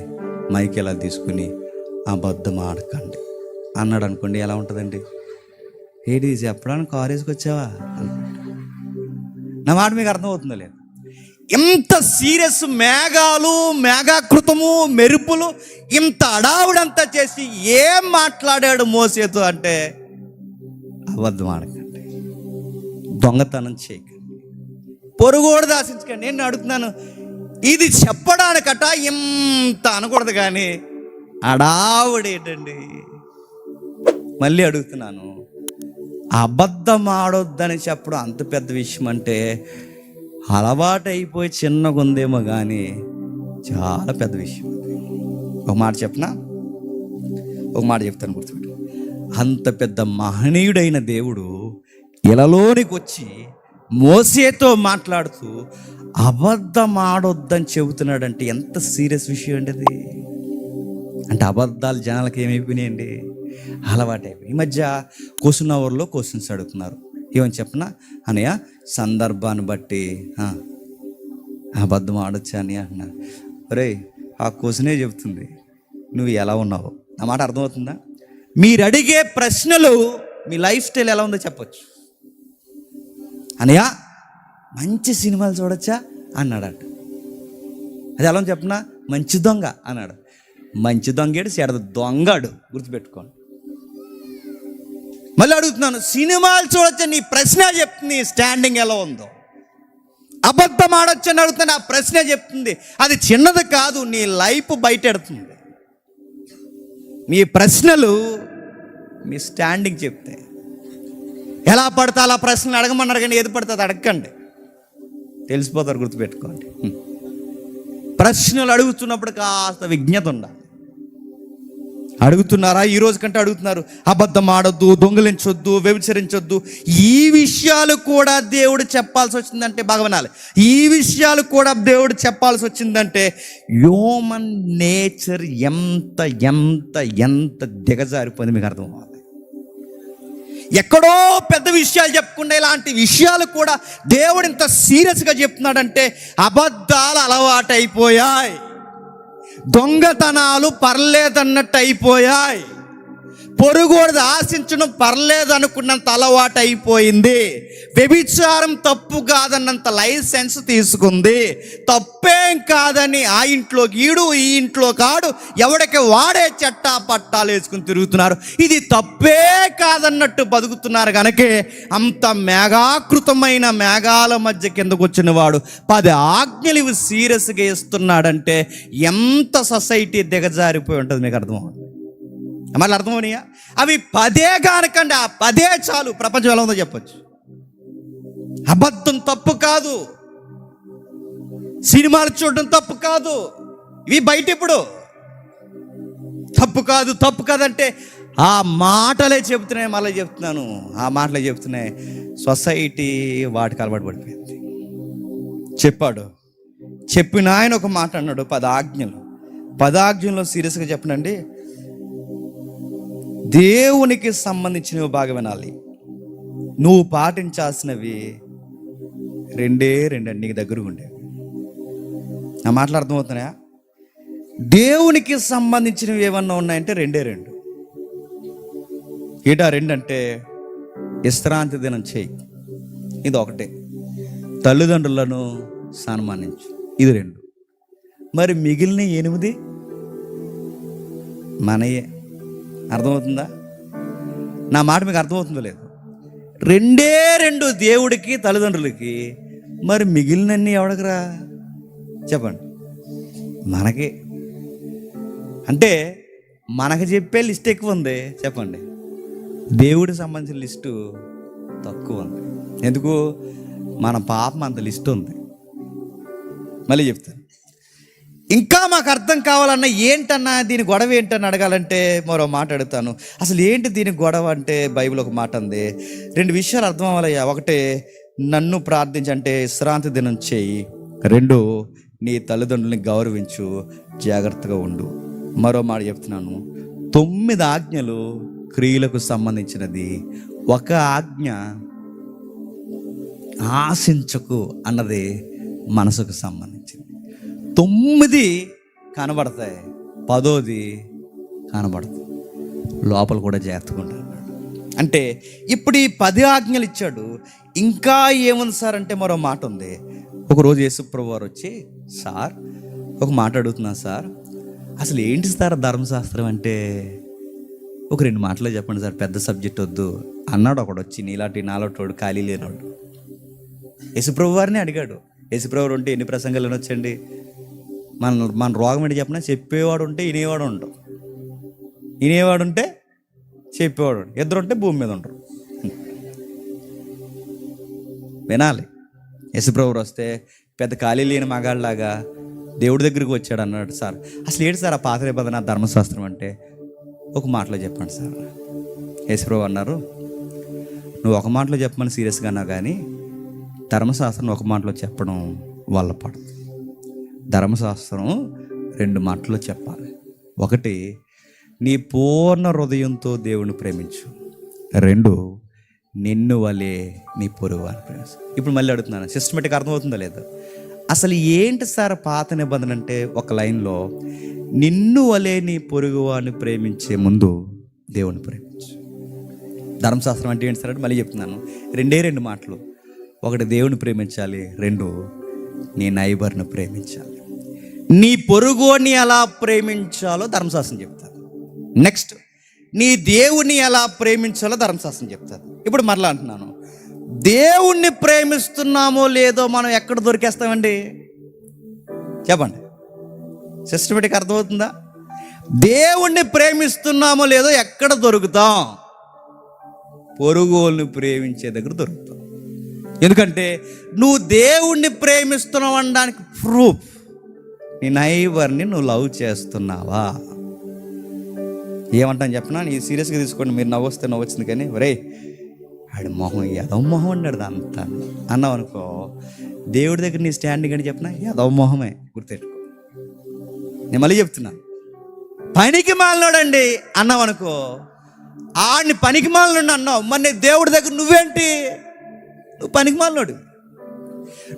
మైక్ ఎలా తీసుకుని అబద్ధం ఆడకండి అన్నాడు అనుకోండి, ఎలా ఉంటుందండి? ఏంటి చెప్పడానికి కారు వేసుకొచ్చావా? నా మాట మీకు అర్థమవుతుందో లేదు? ఇంత సీరియస్, మేఘాలు, మేఘాకృతము, మెరుపులు, ఇంత అడావుడంతా చేసి ఏం మాట్లాడాడు మోసేతో అంటే, అబద్ధం ఆడకండి, దొంగతనం చేయకండి, పొరుగోడు దాసించకండి. నేను అడుగుతున్నాను, ఇది చెప్పడానికట ఇంత అనకూడదు కానీ అడావుడేటండి? మళ్ళీ అడుగుతున్నాను, అబద్ధం ఆడొద్దని చెప్పడం అంత పెద్ద విషయం అంటే అలవాటు అయిపోయి చిన్నగా ఉందేమో కానీ చాలా పెద్ద విషయం. ఒక మాట చెప్పనా? ఒక మాట చెప్తాను, గుర్తుపెట్టు. అంత పెద్ద మహనీయుడైన దేవుడు ఇలలోనికి వచ్చి మోసేతో మాట్లాడుతూ అబద్ధం ఆడొద్దని చెబుతున్నాడంటే ఎంత సీరియస్ విషయం అండి అది. అంటే అబద్ధాలు జనాలకి ఏమైపోయినాయండి? అలవాటైపోయి. ఈ మధ్య క్వశ్చన్ అవర్లో క్వశ్చన్స్ అడుగుతున్నారు. ఏమని చెప్పనా అనయ్య, సందర్భాన్ని బట్టి అబద్ధం ఆడొచ్చా అని అంటున్నారు. ఒరే, ఆ క్వశ్చనే చెబుతుంది నువ్వు ఎలా ఉన్నావు. నా మాట అర్థమవుతుందా? మీరు అడిగే ప్రశ్నలు మీ లైఫ్ స్టైల్ ఎలా ఉందో చెప్పచ్చు. అనయ్య, మంచి సినిమాలు చూడొచ్చా అన్నాడట. అది ఎలా చెప్పనా? మంచి దొంగ అన్నాడు. మంచి దొంగేడు, చెడ్డ దొంగడు, గుర్తుపెట్టుకోండి. మళ్ళీ అడుగుతున్నాను, సినిమాలు చూడొచ్చా? నీ ప్రశ్న చెప్తుంది స్టాండింగ్ ఎలా ఉందో. అబద్ధం ఆడొచ్చు అని అడుగుతున్నా, ఆ ప్రశ్న చెప్తుంది. అది చిన్నది కాదు, నీ లైఫ్ బయటెడుతుంది. మీ ప్రశ్నలు మీ స్టాండింగ్ చెప్తాయి. ఎలా పడితే అలా ప్రశ్నలు అడగమన్నారు కానీ ఏది పడితే అది అడగండి, తెలిసిపోతారు, గుర్తుపెట్టుకోండి. ప్రశ్నలు అడుగుతున్నప్పుడు కాస్త విజ్ఞత ఉండాలి. అడుగుతున్నారా? ఈ రోజు కంటే అడుగుతున్నారు, అబద్ధం ఆడొద్దు, దొంగిలించొద్దు, వ్యభిచరించొద్దు. ఈ విషయాలు కూడా దేవుడు చెప్పాల్సి వచ్చిందంటే, బాగా వినాలి, ఈ విషయాలు కూడా దేవుడు చెప్పాల్సి వచ్చిందంటే హ్యూమన్ నేచర్ ఎంత ఎంత ఎంత దిగజారిపోయింది మీకు అర్థం అవ్వాలి. ఎక్కడో పెద్ద విషయాలు చెప్పుకుంటే ఇలాంటి విషయాలు కూడా దేవుడు ఇంత సీరియస్గా చెప్తున్నాడంటే అబద్ధాలు అలవాటు అయిపోయాయి, దొంగతనాలు పర్లేదన్నట్టు అయిపోయాయి, పొరుగోడు ఆశించడం పర్లేదు అనుకున్నంత అలవాటు అయిపోయింది, వ్యభిచారం తప్పు కాదన్నంత లైసెన్స్ తీసుకుంది, తప్పేం కాదని ఆ ఇంట్లో గీడు ఈ ఇంట్లో కాడు ఎవడికి వాడే చట్టా పట్టాలు వేసుకుని తిరుగుతున్నారు. ఇది తప్పే కాదన్నట్టు బతుకుతున్నారు. కనుకే అంత మేఘాకృతమైన మేఘాల మధ్య కిందకు వచ్చిన వాడు 10 ఆజ్ఞలు ఇవి సీరియస్గా ఇస్తున్నాడంటే ఎంత సొసైటీ దిగజారిపోయి ఉంటుంది మీకు అర్థమవుతుంది. మళ్ళీ అర్థమవునాయా? అవి 10 కానకండి, ఆ 10 చాలు, ప్రపంచం ఎలా ఉందో చెప్పచ్చు. అబద్ధం తప్పు కాదు, సినిమాలు చూడడం తప్పు కాదు, ఇవి బయట ఇప్పుడు తప్పు కాదు. తప్పు కాదంటే ఆ మాటలే చెబుతున్నాయి. మళ్ళీ చెప్తున్నాను, ఆ మాటలే చెప్తున్నాయి. సొసైటీ వాటికి అలవాటు పడిపోయింది. చెప్పిన ఆయన ఒక మాట అన్నాడు, 10 ఆజ్ఞలు. 10 ఆజ్ఞల్లో సీరియస్గా చెప్పనండి, దేవునికి సంబంధించినవి బాగా వినాలి. నువ్వు పాటించాల్సినవి 2 నీకు దగ్గరగా ఉండేవి. నా మాటలు అర్థమవుతున్నాయా? దేవునికి సంబంధించినవి ఏమన్నా ఉన్నాయంటే 2. ఏటా 2 అంటే విశ్రాంతి దినం చేయి, ఇది 1. తల్లిదండ్రులను సన్మానించు, ఇది 2. మరి మిగిలిన 8 మనయే. అర్థమవుతుందా? నా మాట మీకు అర్థమవుతుందో లేదు? 2 దేవుడికి, తల్లిదండ్రులకి. మరి మిగిలినన్నీ ఎవడికిరా చెప్పండి? మనకి. అంటే మనకు చెప్పే లిస్ట్ ఎక్కువ ఉంది చెప్పండి, దేవుడికి సంబంధించిన లిస్టు తక్కువ ఉంది. ఎందుకు? మన పాపం అంత లిస్ట్ ఉంది. మళ్ళీ చెప్తాను, ఇంకా మాకు అర్థం కావాలన్నా ఏంటన్నా దీని గొడవ ఏంటని అడగాలంటే మరో మాట అడుగుతాను. అసలు ఏంటి దీని గొడవ అంటే బైబిల్ ఒక మాట ఉంది. 2 విషయాలు అర్థం అవ్వాలయ్యా. 1, నన్ను ప్రార్థించంటే విశ్రాంతి దినం చేయి. 2, నీ తల్లిదండ్రులని గౌరవించు, జాగ్రత్తగా ఉండు. మరో మాట చెప్తున్నాను, 9 ఆజ్ఞలు క్రియలకు సంబంధించినది, 1 ఆజ్ఞ ఆశించకు అన్నది మనసుకు సంబంధించింది. 9 కనబడతాయి, 10ది కనబడతాయి. లోపల కూడా జాగ్రత్తగా ఉంటాడు. అంటే ఇప్పుడు ఈ 10 ఆజ్ఞలు ఇచ్చాడు, ఇంకా ఏముంది సార్ అంటే మరో మాట ఉంది. ఒకరోజు యేసుప్రభు వారు వచ్చి, సార్ ఒక మాట అడుగుతున్నా సార్, అసలు ఏంటి సార్ ధర్మశాస్త్రం అంటే? ఒక 2 మాటలు చెప్పండి సార్, పెద్ద సబ్జెక్ట్ వద్దు అన్నాడు ఒకడు వచ్చి, నాలోటోడు ఖాళీ లేనోడు. యేసుప్రభు వారిని అడిగాడు. యేసుప్రభు ఉంటే ఎన్ని ప్రసంగాలు వినొచ్చండి? మన రోగం ఏంటి చెప్పినా, చెప్పేవాడు ఉంటే వినేవాడు ఉంటాం, వినేవాడు ఉంటే చెప్పేవాడు, ఇద్దరు ఉంటే భూమి మీద ఉంటారు. వినాలి. యేసుప్రభు వస్తే పెద్ద ఖాళీ లేని మగాళ్ళలాగా దేవుడి దగ్గరికి వచ్చాడు అన్నాడు. సార్ అసలు ఏంటి సార్ ఆ పాత నిబంధన ధర్మశాస్త్రం అంటే? ఒక మాటలో చెప్పండి సార్. యేసుప్రభు అన్నారు, నువ్వు ఒక మాటలో చెప్పమని సీరియస్గా అన్నావు, కానీ ధర్మశాస్త్రం ఒక మాటలో చెప్పడం వల్ల పడదు. ధర్మశాస్త్రం 2 మాటల్లో చెప్పాలి. ఒకటి, నీ పూర్ణ హృదయంతో దేవుని ప్రేమించు. 2, నిన్ను వలే నీ పొరుగువాని ప్రేమించు. ఇప్పుడు మళ్ళీ అడుగుతున్నాను, సిస్టమేటిక్ అర్థమవుతుందా లేదా? అసలు ఏంటి సార్ పాత నిబంధన అంటే? ఒక లైన్లో, నిన్ను వలే నీ పొరుగువాని ప్రేమించే ముందు దేవుని ప్రేమించు. ధర్మశాస్త్రం అంటే ఏంటి సార్ అంటే మళ్ళీ చెప్తున్నాను, 2 మాటలు. ఒకటి, దేవుని ప్రేమించాలి. 2, నీ నైబర్ను ప్రేమించాలి. నీ పొరుగుని ఎలా ప్రేమించాలో ధర్మశాస్త్రం చెప్తారు. నెక్స్ట్, నీ దేవుని ఎలా ప్రేమించాలో ధర్మశాస్త్రం చెప్తారు. ఇప్పుడు మరలా అంటున్నాను, దేవుణ్ణి ప్రేమిస్తున్నామో లేదో మనం ఎక్కడ దొరికేస్తామండి? చెప్పండి, సిస్టమేటిక్ అర్థమవుతుందా? దేవుణ్ణి ప్రేమిస్తున్నామో లేదో ఎక్కడ దొరుకుతాం? పొరుగుని ప్రేమించే దగ్గర దొరుకుతాం. ఎందుకంటే నువ్వు దేవుణ్ణి ప్రేమిస్తున్నావు అనడానికి ప్రూఫ్, నీ నైబర్ని నువ్వు లవ్ చేస్తున్నావా? ఏమంటాను చెప్పనా, నీ సీరియస్గా తీసుకోండి. మీరు నవ్వొస్తే నవ్వొచ్చింది, కానీ ఒరే ఆడి మొహం ఎదవ మొహం అన్నాడు అంతా అన్నావు అనుకో, దేవుడి దగ్గర నీ స్టాండింగ్ అని చెప్పినా ఎదవ మొహమే గుర్తెట్టుకో. నేను మళ్ళీ చెప్తున్నా, పనికి మాలినోడండి అన్నావు అనుకో, ఆడిని పనికి మాలినోడు అన్నావు, మరి నీ దేవుడి దగ్గర నువ్వేంటి? నువ్వు పనికి మాలినోడు.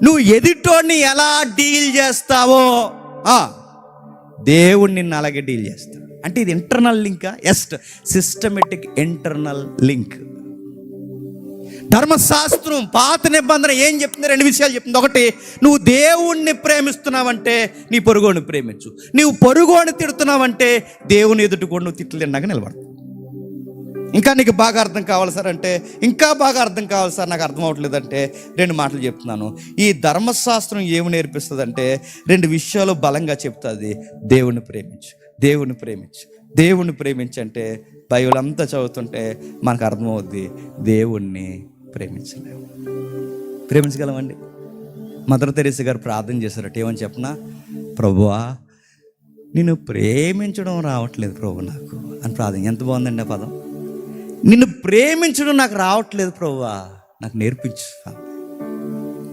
నువ్వు ఎదుటోడిని ఎలా డీల్ చేస్తావో దేవుడు నిన్ను అలాగే డీల్ చేస్తాడు. అంటే ఇది ఇంటర్నల్ లింకా? Yes, systematic internal link. ధర్మశాస్త్రం పాత నిబంధన ఏం చెప్తుంది? 2 విషయాలు చెప్తుంది. ఒకటి, నువ్వు దేవుణ్ణి ప్రేమిస్తున్నావంటే నీ పొరుగుని ప్రేమించు. నువ్వు పొరుగుని తిడుతున్నావంటే దేవుని ఎదుటి కూడా నువ్వు తిట్లు తిన్నాక నిలబడతావు. ఇంకా నీకు బాగా అర్థం కావాలి సార్ అంటే, ఇంకా బాగా అర్థం కావాలి సార్ నాకు అర్థం అవ్వట్లేదంటే 2 మాటలు చెప్తున్నాను. ఈ ధర్మశాస్త్రం ఏమి నేర్పిస్తుంది అంటే 2 విషయాలు బలంగా చెప్తుంది. దేవుణ్ణి ప్రేమించు, దేవుణ్ణి ప్రేమించు, దేవుణ్ణి ప్రేమించు అంటే బైబిల్ అంతా చదువుతుంటే మనకు అర్థమవుద్ది, దేవుణ్ణి ప్రేమించలేము. ప్రేమించగలమండి? మదర్ తెరేసా గారు ప్రార్థన చేశారట, ఏమని చెప్పనా, ప్రభువా నిన్ను ప్రేమించడం రావట్లేదు ప్రభు నాకు అని ప్రార్థన. ఎంత బాగుందండి ఆ పదం. నిన్ను ప్రేమించడం నాకు రావట్లేదు ప్రభువా, నాకు నేర్పించు.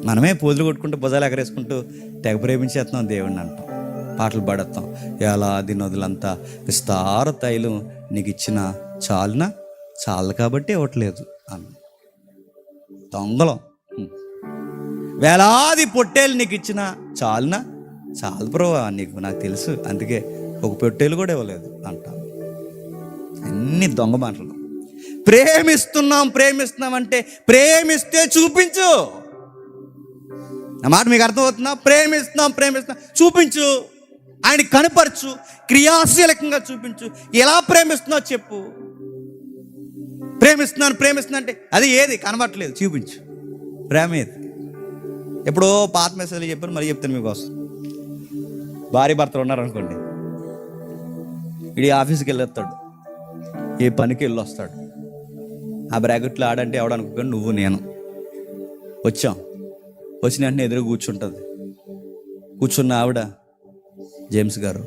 మనమే పూజలు కొట్టుకుంటూ భుజాలు ఎగరేసుకుంటూ తెగ ప్రేమించేస్తున్నాం దేవుడిని అంటాం, పాటలు పాడేస్తాం. ఎలా నదులంతా విస్తార తైలం నీకు ఇచ్చిన చాలునా, చాలు కాబట్టి ఇవ్వట్లేదు అన్న దొంగలం. వేలాది పొట్టేలు నీకు ఇచ్చిన చాలునా, చాలు ప్రభువా నీకు, నాకు తెలుసు అందుకే ఒక పొట్టేలు కూడా ఇవ్వలేదు అంటాం. అన్ని దొంగ మాటలు. ప్రేమిస్తున్నాం అంటే ప్రేమిస్తే చూపించు. నా మాట మీకు అర్థమవుతుందా? ప్రేమిస్తున్నాం చూపించు, ఆయన కనపరచు, క్రియాశీలకంగా చూపించు. ఎలా ప్రేమిస్తున్నావు చెప్పు. ప్రేమిస్తున్నా అంటే అది ఏది కనబట్టలేదు, చూపించు. ప్రేమ ఏది? ఎప్పుడో పాత మెసేజ్లు చెప్పారు, మళ్ళీ చెప్తాను మీకోసం. భార్య భర్తలు ఉన్నారనుకోండి, ఇది ఆఫీస్కి వెళ్ళొస్తాడు, ఏ పనికి వెళ్ళి వస్తాడు, ఆ బ్రాకెట్లో ఆడంటే ఎవడనుకోండి, నువ్వు నేను వచ్చిన వెంటనే ఎదురు కూర్చుంటుంది. కూర్చున్న ఆవిడ, జేమ్స్ గారు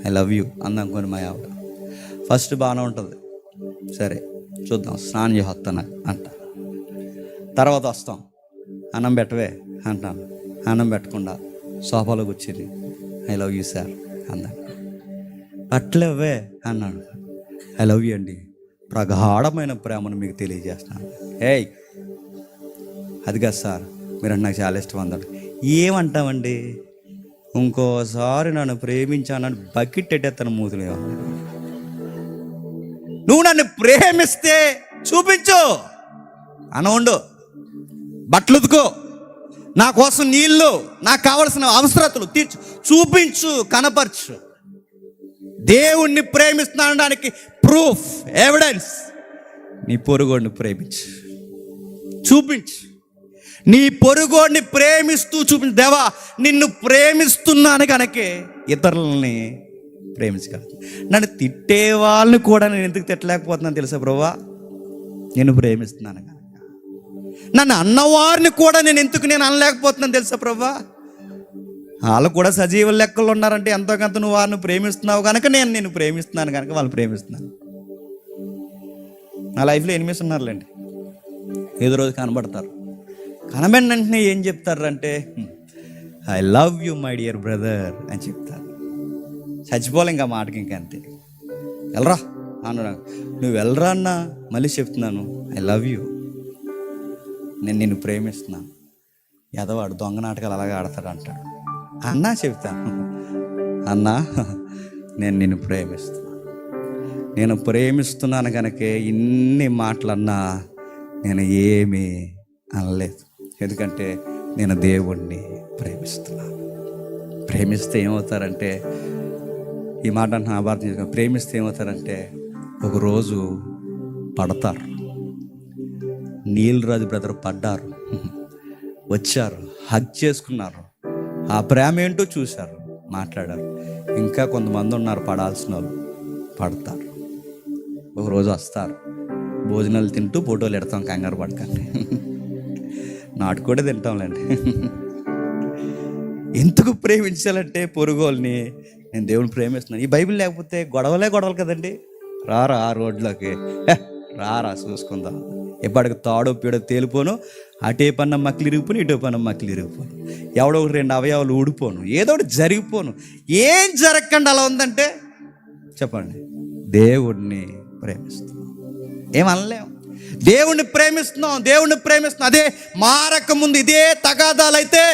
ఐ లవ్ యూ అందనుకోని మా ఆవిడ. ఫస్ట్ బాగానే ఉంటుంది, సరే చూద్దాం స్నానం చేస్తాను అంట. తర్వాత వస్తాం, అన్నం పెట్టవే అంటాను. అన్నం పెట్టకుండా సోఫాలో కూర్చుని ఐ లవ్ యూ సార్ అన్నాను. అట్లేవే అన్నాడు. ఐ లవ్ యూ అండి, ప్రగాఢమైన ప్రేమను మీకు తెలియజేస్తున్నాను. ఏయ్ అది కాదు సార్, మీరంటే నాకు చాలా ఇష్టం అన్నాడు. ఏమంటామండి? ఇంకోసారి నన్ను ప్రేమించానని బకెట్ ఎట్టేస్తాను మూతులే. నువ్వు నన్ను ప్రేమిస్తే చూపించు. ఉండు, బట్టలు ఉతుకో, నా కోసం నీళ్ళు, నాకు కావలసిన అవసరతలు తీర్చు, చూపించు, కనపరచు. దేవుణ్ణి ప్రేమిస్తున్నాడానికి ప్రూఫ్, ఎవిడెన్స్, నీ పొరుగోడిని ప్రేమించు, చూపించు. నీ పొరుగోడిని ప్రేమిస్తూ చూపించు. దేవా, నిన్ను ప్రేమిస్తున్నాను కనుకే ఇతరులని ప్రేమించగలను. నన్ను తిట్టే వాళ్ళని కూడా నేను ఎందుకు తిట్టలేకపోతున్నాను తెలుసా ప్రభువా? నేను ప్రేమిస్తున్నాను కనుక. నన్ను అన్నవారిని కూడా నేను అనలేకపోతున్నాను తెలుసా ప్రభువా? వాళ్ళు కూడా సజీవ లెక్కలు ఉన్నారంటే ఎంతో కొంత నువ్వు వారిని ప్రేమిస్తున్నావు కనుక నేను ప్రేమిస్తున్నాను కనుక వాళ్ళు ప్రేమిస్తున్నాను. నా లైఫ్లో ఎనిమిస్ ఉన్నారులేండి, ఏదో రోజు కనబడతారు. కనబడిన వెంటనే ఏం చెప్తారంటే, I love you my dear brother అని చెప్తారు. చచ్చిపోలే ఇంకా మాటకి, ఇంకా అంతే. వెళ్ళరా అన్నా, నువ్వు వెళ్ళరా అన్నా, మళ్ళీ చెప్తున్నాను, ఐ లవ్ యూ, నేను నిన్ను ప్రేమిస్తున్నాను. ఎదవాడు దొంగ నాటకాలు అలాగే ఆడతాడు అంటాడు. అన్నా చెప్తాను, అన్నా నేను నిన్ను ప్రేమిస్తున్నాను కనుకే ఇన్ని మాటలన్నా నేను ఏమీ అనలేదు. ఎందుకంటే నేను దేవుణ్ణి ప్రేమిస్తున్నాను. ప్రేమిస్తే ఏమవుతారంటే, ఈ మాట నా అర్థం చేసుకుని, ప్రేమిస్తే ఏమవుతారంటే ఒకరోజు పడతారు. నీలరాజు బ్రదర్ పడ్డారు, వచ్చారు, హగ్ చేసుకున్నారు, ఆ ప్రేమ ఏంటో చూశారు, మాట్లాడారు. ఇంకా కొంతమంది ఉన్నారు పడాల్సిన వాళ్ళు, పడతారు. ఒకరోజు వస్తారు, భోజనాలు తింటూ ఫోటోలు ఎడతాం, కంగారు పడకండి, నాటుకోడే తింటాంలేండి. ఎందుకు ప్రేమించాలంటే పొరుగోల్ని, నేను దేవుని ప్రేమిస్తున్నాను. ఈ బైబిల్ లేకపోతే గొడవలు కదండి. రారా ఆ రోడ్లోకి, రారా చూసుకుందాం, ఎప్పటికి తాడో పీడో తేలిపోను, అటే పన్న మక్కలు ఇరిగిపోను, ఇటో పన్న మక్కలు ఇరిగిపోను, ఎవడో ఒకటి 2 అవయవాలు ఊడిపోను, ఏదో ఒకటి జరిగిపోను. ఏం జరగకుండా అలా ఉందంటే చెప్పండి, దేవుణ్ణి ప్రేమిస్తున్నాం. ఏమనలేం, దేవుణ్ణి ప్రేమిస్తున్నాం. అదే మారక ముందు ఇదే తగాదాలైతే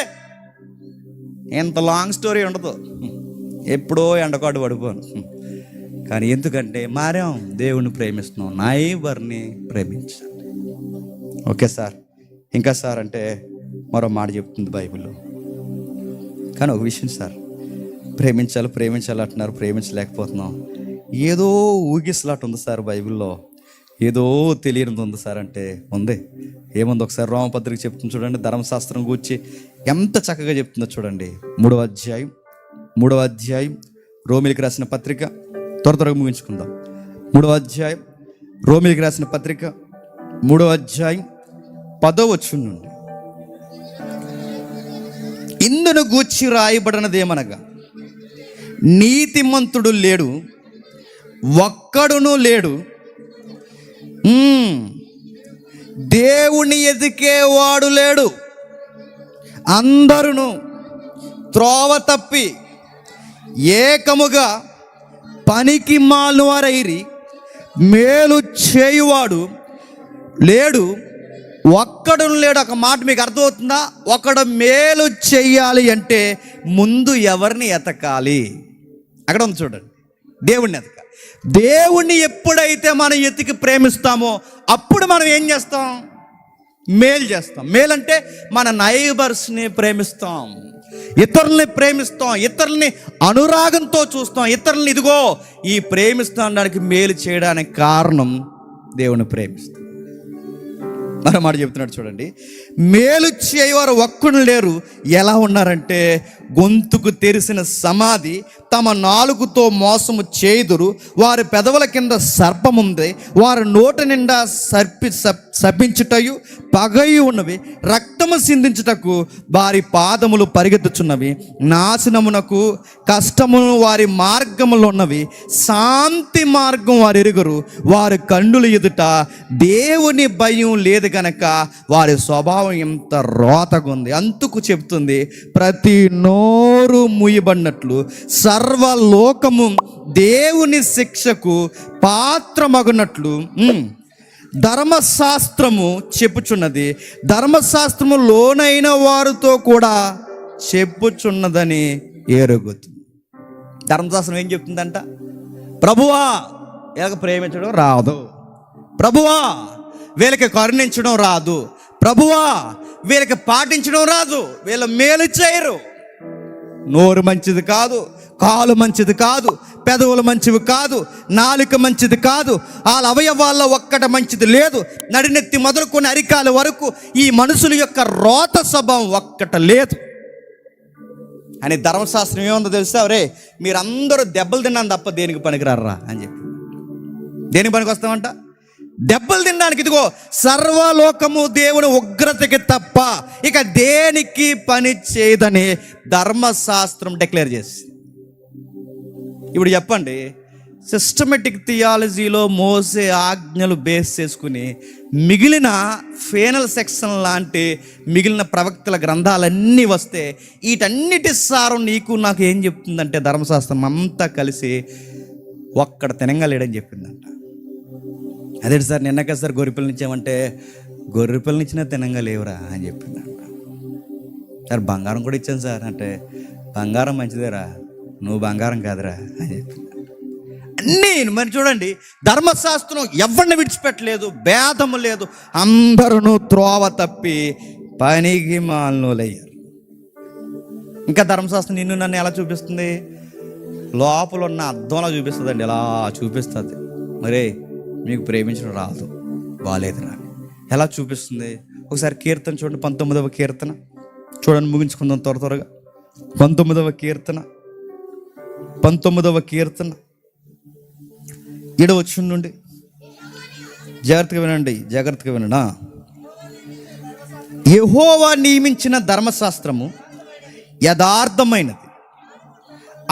ఎంత లాంగ్ స్టోరీ ఉండదు, ఎప్పుడో ఎండకాడు పడిపోను. కానీ ఎందుకంటే మారాం, దేవుణ్ణి ప్రేమిస్తున్నాం, నైబర్ని ప్రేమించాలి. ఓకే సార్, ఇంకా సార్ అంటే మరో మాట చెప్తుంది బైబిల్లో. కానీ ఒక విషయం సార్, ప్రేమించాలి అంటున్నారు, ప్రేమించలేకపోతున్నాం. ఏదో ఊగిసలాట ఉంది సార్ బైబిల్లో, ఏదో తెలియనిది ఉంది సార్ అంటే ఉంది. ఏముంది ఒకసారి రోమపత్రిక చెప్తుంది చూడండి, ధర్మశాస్త్రం గురించి ఎంత చక్కగా చెప్తుందో చూడండి. 3వ అధ్యాయం రోమిలికి రాసిన పత్రిక, త్వరగా ముగించుకుందాం. 3వ అధ్యాయం రోమిలికి రాసిన పత్రిక, 3వ అధ్యాయం 10వ వచనం నుండి, ఇందును గూర్చి రాయబడినదేమనగా, నీతిమంతుడు లేడు, ఒక్కడును లేడు, దేవుని ఎదికేవాడు లేడు, అందరును త్రోవ తప్పి ఏకముగా పనికి మాలినవారైరి, మేలు చేయువాడు లేడు, ఒక్కడును లేడు. ఒక మాట మీకు అర్థమవుతుందా? ఒకడు మేలు చెయ్యాలి అంటే ముందు ఎవరిని ఎతకాలి? అక్కడ ఉంది చూడండి, దేవుణ్ణి ఎతకాలి. దేవుణ్ణి ఎప్పుడైతే మనం ఎతికి ప్రేమిస్తామో అప్పుడు మనం ఏం చేస్తాం? మేలు చేస్తాం. మేలంటే మన నైబర్స్ని ప్రేమిస్తాం, ఇతరుల్ని ప్రేమిస్తాం, ఇతరుల్ని అనురాగంతో చూస్తాం, ఇతరుల్ని ఇదిగో ఈ ప్రేమిస్తానికి మేలు చేయడానికి కారణం దేవుని ప్రేమిస్తాం. మరో మాట చెప్తున్నాడు చూడండి, మేలు చేయవారు ఒక్కడు లేరు. ఎలా ఉన్నారంటే గొంతుకు తెరిసిన సమాధి, తమ నాలుగుతో మోసము చేయుదురు, వారి పెదవుల కింద సర్పముంది, వారి నోటి నిండా శపించుటయు పగయు ఉన్నవి, రక్తము సిందించుటకు వారి పాదములు పరిగెత్తుచున్నవి, నాశనమునకు కష్టమును వారి మార్గములు ఉన్నవి, శాంతి మార్గం వారు ఎరుగరు, వారి కన్నుల ఎదుట దేవుని భయం లేదు గనక వారి స్వభావం ఎంత రోతగుంది. అందుకు చెప్తుంది, ప్రతి నోరు మూయబడినట్లు సర్వలోకము దేవుని శిక్షకు పాత్రమగునట్లు ధర్మశాస్త్రము చెప్పుచున్నది, ధర్మశాస్త్రము లోనైన వారితో కూడా చెప్పుచున్నదని ఎరుగుతుంది. ధర్మశాస్త్రం ఏం చెప్తుందంట? ప్రభువా ఎలాగ ప్రేమించడం రాదు, ప్రభువా వీళ్ళకి కరుణించడం రాదు, ప్రభువా వీళ్ళకి పాటించడం రాదు, వీళ్ళ మేలు చేయరు. నోరు మంచిది కాదు, కాలు మంచిది కాదు, పెదవులు మంచివి కాదు, నాలుక మంచిది కాదు, వాళ్ళ అవయవాల్లో ఒక్కట మంచిది లేదు, నడినెత్తి మొదలుకొని అరికాల వరకు ఈ మనుషుల యొక్క రోత స్వభావం ఒక్కట లేదు అని ధర్మశాస్త్రం ఏముందో తెలుసా? రే మీరందరూ దెబ్బలు తిన్నాను తప్ప దేనికి పనికిరారా అని చెప్పి. దేనికి పనికి వస్తామంట? దెబ్బలు తినడానికి. ఇదిగో సర్వలోకము దేవుని ఉగ్రతకి తప్ప ఇక దేనికి పని చేయదని ధర్మశాస్త్రం డిక్లేర్ చేసి. ఇప్పుడు చెప్పండి, సిస్టమేటిక్ థియాలజీలో మోసే ఆజ్ఞలు బేస్ చేసుకుని మిగిలిన ఫైనల్ సెక్షన్ లాంటి మిగిలిన ప్రవక్తల గ్రంథాలన్నీ వస్తే వీటన్నిటి సారం నీకు నాకు ఏం చెప్తుందంటే ధర్మశాస్త్రం అంతా కలిసి ఒక్కడ తినంగలేడని చెప్పిందంట. అదే సార్ నిన్నక సార్ గొర్రెపిల్లని ఇచ్చామంటే గొర్రెపిల్లని ఇచ్చినా తినంగా లేవురా అని చెప్పిందంట. సార్ బంగారం కూడా ఇచ్చాను సార్ అంటే బంగారం మంచిదేరా, నువ్వు బంగారం కాదురా అని చెప్పింది. అన్నీ మరి చూడండి, ధర్మశాస్త్రం ఎవరిని విడిచిపెట్టలేదు, భేదము లేదు, అందరూ త్రోవ తప్పి పనికి మాలినోలయ్యారు. ఇంకా ధర్మశాస్త్రం నిన్ను నన్ను ఎలా చూపిస్తుంది? లోపల ఉన్న అద్దంలా చూపిస్తుందండి, ఎలా చూపిస్తుంది. మరే మీకు ప్రేమించడం రాదు, బాలేదురా ఎలా చూపిస్తుంది? ఒకసారి కీర్తన చూడండి, 19వ కీర్తన చూడండి, ముగించుకుందాం త్వరగా. 19వ కీర్తన 7వ వచనం నుండి జాగ్రత్తగా వినండి. యెహోవా నియమించిన ధర్మశాస్త్రము యథార్థమైనది,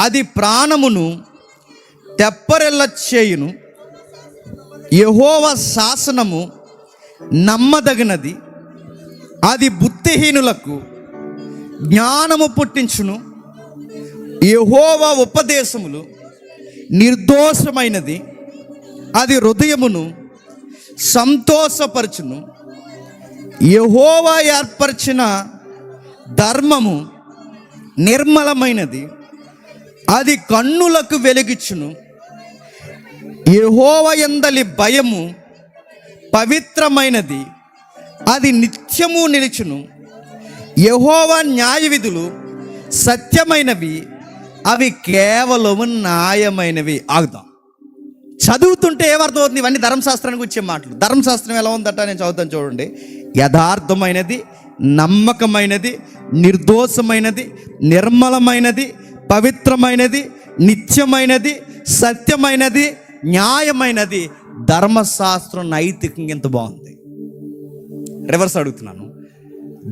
అది ప్రాణమును తెప్పరెల్ల చేయును. యెహోవా శాసనము నమ్మదగినది, అది బుద్ధిహీనులకు జ్ఞానము పుట్టించును. యెహోవా ఉపదేశములు నిర్దోషమైనది, అది హృదయమును సంతోషపరచును. యెహోవా ఏర్పరిచిన ధర్మము నిర్మలమైనది, అది కన్నులకు వెలిగించును. యెహోవా యందలి భయము పవిత్రమైనది, అది నిత్యము నిలుచును. యెహోవా న్యాయ విధులు సత్యమైనవి, అవి కేవలము న్యాయమైనవి. ఆగుదాం. చదువుతుంటే ఏమర్థమవుతుంది? ఇవన్నీ ధర్మశాస్త్రానికి వచ్చే మాటలు. ధర్మశాస్త్రం ఎలా ఉందట నేను చదువుతాను చూడండి. యథార్థమైనది, నమ్మకమైనది, నిర్దోషమైనది, నిర్మలమైనది, పవిత్రమైనది, నిత్యమైనది, సత్యమైనది, న్యాయమైనది. ధర్మశాస్త్రం నైతికంగా ఎంత బాగుంది. రివర్స్ అడుగుతున్నాను.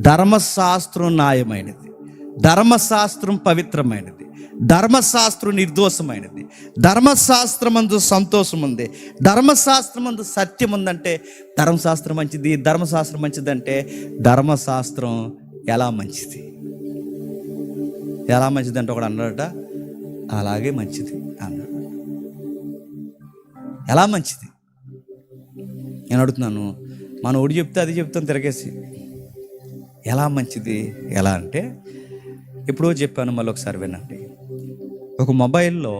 ధర్మశాస్త్రం న్యాయమైనది, ధర్మశాస్త్రం పవిత్రమైనది, ధర్మశాస్త్రం నిర్దోషమైనది, ధర్మశాస్త్రమందు సంతోషం ఉంది, ధర్మశాస్త్రమందు సత్యం ఉందంటే ధర్మశాస్త్రం మంచిది. ధర్మశాస్త్రం మంచిదంటే ధర్మశాస్త్రం ఎలా మంచిది? ఎలా మంచిది అంటే ఒకడు అన్నాడట, అలాగే మంచిది అన్నాడు. ఎలా మంచిది నేను అడుగుతున్నాను. మన ఒకటి చెప్తే అది చెప్తాను తిరగేసి. ఎలా మంచిది? ఎలా అంటే ఎప్పుడో చెప్పాను, మళ్ళీ ఒకసారి వినండి. ఒక మొబైల్లో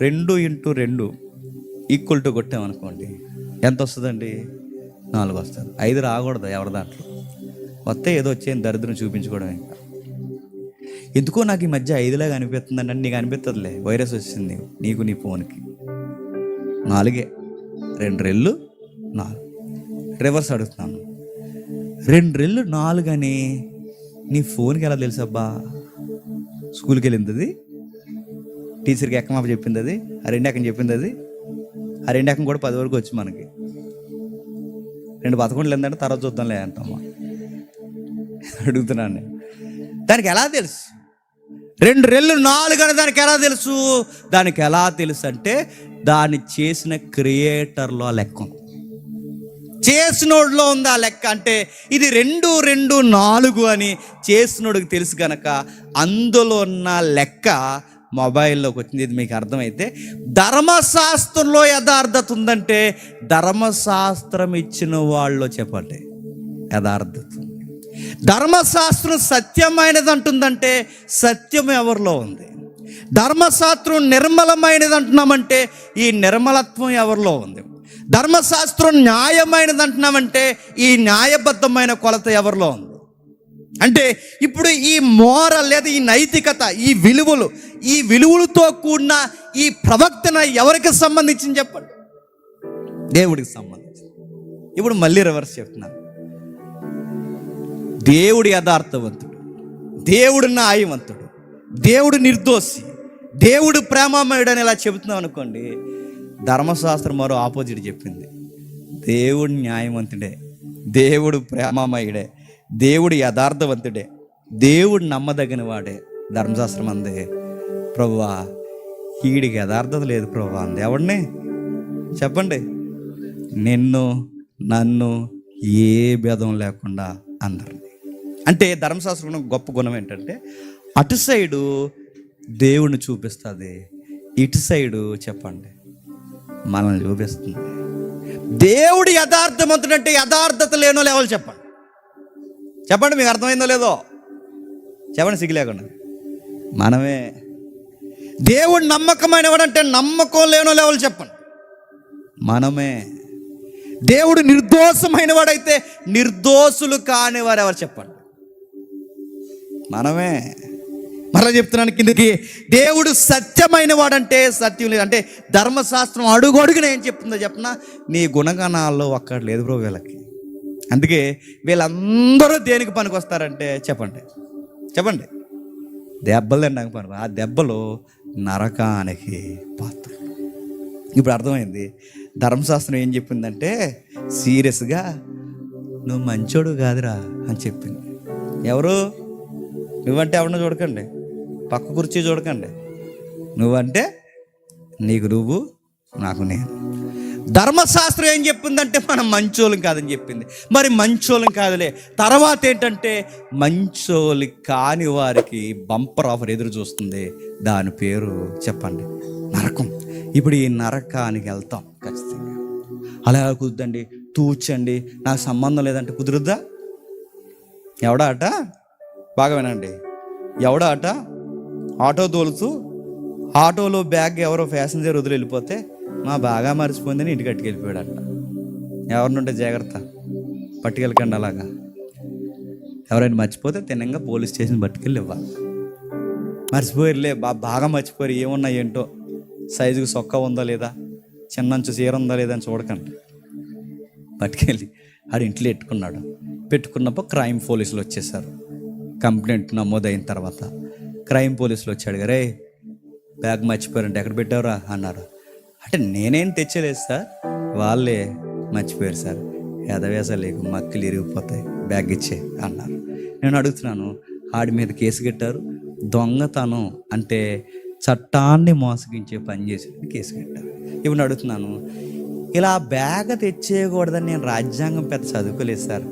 2x2 ఈక్వల్ టు కొట్టామనుకోండి, ఎంత వస్తుందండి? 4 వస్తుంది. 5 రాకూడదు ఎవరి దాంట్లో. వస్తే ఏదో వచ్చేది దరిద్రం చూపించుకోవడం. ఇంకా ఎందుకో నాకు ఈ మధ్య 5లాగా అనిపిస్తుందండి. అంటే నీకు అనిపిస్తుందిలే, వైరస్ వచ్చింది నీకు నీ ఫోన్కి. 4 2 రెళ్ళు 4. రివర్స్ అడుగుతున్నాను, 2 రెళ్ళు 4 అని నీ ఫోన్కి ఎలా తెలుసు? అబ్బా స్కూల్కి వెళ్ళింది, టీచర్కి ఎక్కమా చెప్పింది, అది ఆ 2 ఎక్కని చెప్పింది, అది ఆ 2 ఎక్కం కూడా 10 వరకు వచ్చి మనకి 2 11 ఏంటంటే తర్వాత చూద్దాంలే అంటామా. అడుగుతున్నాను నేను. దానికి ఎలా తెలుసు? 2 రెళ్ళు 4 అని దానికి ఎలా తెలుసు? దానికి ఎలా తెలుసు అంటే దాన్ని చేసిన క్రియేటర్లో లెక్క ఉంది, చేసినోడిలో ఉంది ఆ లెక్క. అంటే ఇది 2 2 4 అని చేసినోడికి తెలుసు కనుక అందులో ఉన్న లెక్క మొబైల్లోకి వచ్చింది. ఇది మీకు అర్థమైతే ధర్మశాస్త్రంలో యథార్థత ఉందంటే ధర్మశాస్త్రం ఇచ్చిన వాళ్ళు చెప్పండి యథార్థత. ధర్మశాస్త్రం సత్యమైనది అంటుందంటే సత్యం ఎవరిలో ఉంది. ధర్మశాస్త్రం నిర్మలమైనది అంటున్నామంటే ఈ నిర్మలత్వం ఎవరిలో ఉంది. ధర్మశాస్త్రం న్యాయమైనది అంటున్నామంటే ఈ న్యాయబద్ధమైన కొలత ఎవరిలో ఉంది అంటే ఇప్పుడు ఈ మోరల్ లేదా ఈ నైతికత, ఈ విలువలతో కూడిన ఈ ప్రవక్తన ఎవరికి సంబంధించింది చెప్పండి? దేవుడికి సంబంధించి. ఇప్పుడు మళ్ళీ రివర్స్ చెప్తున్నాను. దేవుడు యథార్థవంతుడు, దేవుడు న్యాయవంతుడు, దేవుడు నిర్దోషి, దేవుడు ప్రేమమయుడు అని ఇలా చెబుతున్నాం అనుకోండి, ధర్మశాస్త్రం మరో ఆపోజిట్ చెప్పింది. దేవుడు న్యాయవంతుడే, దేవుడు ప్రేమమయుడే, దేవుడు యథార్థవంతుడే, దేవుడు నమ్మదగిన వాడే. ధర్మశాస్త్రం అందే ప్రభువా వీడికి యథార్థత లేదు ప్రభువా అంది. ఎవడిని చెప్పండి? నన్ను ఏ భేదం లేకుండా అందరిని. అంటే ధర్మశాస్త్రం గొప్ప గుణం ఏంటంటే అటు సైడు దేవుడిని చూపిస్తుంది, ఇటు సైడు చెప్పండి మనల్ని చూపిస్తుంది. దేవుడు యథార్థవంతుడంటే యథార్థత లేనో లేవాలి చెప్పండి. చెప్పండి, మీకు అర్థమైందో లేదో చెప్పండి సిగ్గు లేకుండా. మనమే. దేవుడు నమ్మకమైన వాడంటే నమ్మకం లేనో లేవాలి చెప్పండి. మనమే. దేవుడు నిర్దోషమైన వాడైతే నిర్దోషులు కాని వారు ఎవరు చెప్పండి? మనమే. మరలా చెప్తున్నాను కిందకి, దేవుడు సత్యమైన వాడంటే సత్యం లేదు. అంటే ధర్మశాస్త్రం అడుగు అడుగున ఏం చెప్తుందో చెప్పనా, నీ గుణగణాల్లో ఒక్కటి లేదు బ్రో వీళ్ళకి. అందుకే వీళ్ళందరూ దేనికి పనికి వస్తారంటే చెప్పండి దెబ్బలు తినడానికి పని. ఆ దెబ్బలు నరకానికి పాత్ర. ఇప్పుడు అర్థమైంది ధర్మశాస్త్రం ఏం చెప్పిందంటే సీరియస్గా నువ్వు మంచోడు కాదురా అని చెప్పింది. ఎవరు? నువ్వంటే ఎవరినో చూడకండి, పక్క కుర్చీ చూడకండి. నువ్వంటే నీకు నువ్వు, నాకు నేను. ధర్మశాస్త్రం ఏం చెప్పిందంటే మనం మంచోళ్ళం కాదని చెప్పింది. మరి మంచోళ్ళం కాదులే, తర్వాత ఏంటంటే మంచోళ్ళు కాని వారికి బంపర్ ఆఫర్ ఎదురు చూస్తుంది. దాని పేరు చెప్పండి నరకం. ఇప్పుడు ఈ నరకానికి వెళ్తాం ఖచ్చితంగా. అలా కుదురుద్దండి, తూచండి, నాకు సంబంధం లేదంటే కుదురుద్దా? ఎవడా అట? బాగా వినండి. ఎవడా అట ఆటో తోలుతూ ఆటోలో బ్యాగ్ ఎవరో ప్యాసింజర్ వదిలి వెళ్ళిపోతే మా బాగా మర్చిపోయిందని ఇంటికి కట్టుకెళ్ళిపోయాడట. ఎవరినుంటే జాగ్రత్త, పట్టుకెళ్ళకండి. అలాగా ఎవరైనా మర్చిపోతే తినంగా పోలీస్ స్టేషన్ పట్టుకెళ్ళి ఇవ్వాలి. మర్చిపోయారులే బాగా మర్చిపోయారు, ఏమున్నా ఏంటో, సైజుకి సొక్క ఉందా లేదా, చిన్నంచు చీర ఉందా లేదా అని చూడకండి. పట్టుకెళ్ళి ఆడు ఇంట్లో పెట్టుకున్నప్పుడు క్రైమ్ పోలీసులు వచ్చేసారు. కంప్లైంట్ నమోదైన తర్వాత క్రైమ్ పోలీసులు వచ్చాడు. రే బ్యాగ్ మర్చిపోయారంటే ఎక్కడ పెట్టావురా అన్నారు. అంటే నేనేం తెచ్చలేదు సార్, వాళ్ళే మర్చిపోయారు సార్. ఎదవేసా లేకు మక్కలు ఇరిగిపోతాయి, బ్యాగ్ ఇచ్చే అన్నారు. నేను అడుగుతున్నాను, ఆడి మీద కేసు కట్టారు. దొంగతనం అంటే చట్టాన్ని మోసగించే పని చేసి కేసు కట్టారు. ఇప్పుడు అడుగుతున్నాను, ఇలా బ్యాగ్ తెచ్చేయకూడదని నేను రాజ్యాంగం పెద్ద చదువుకోలేదు సార్,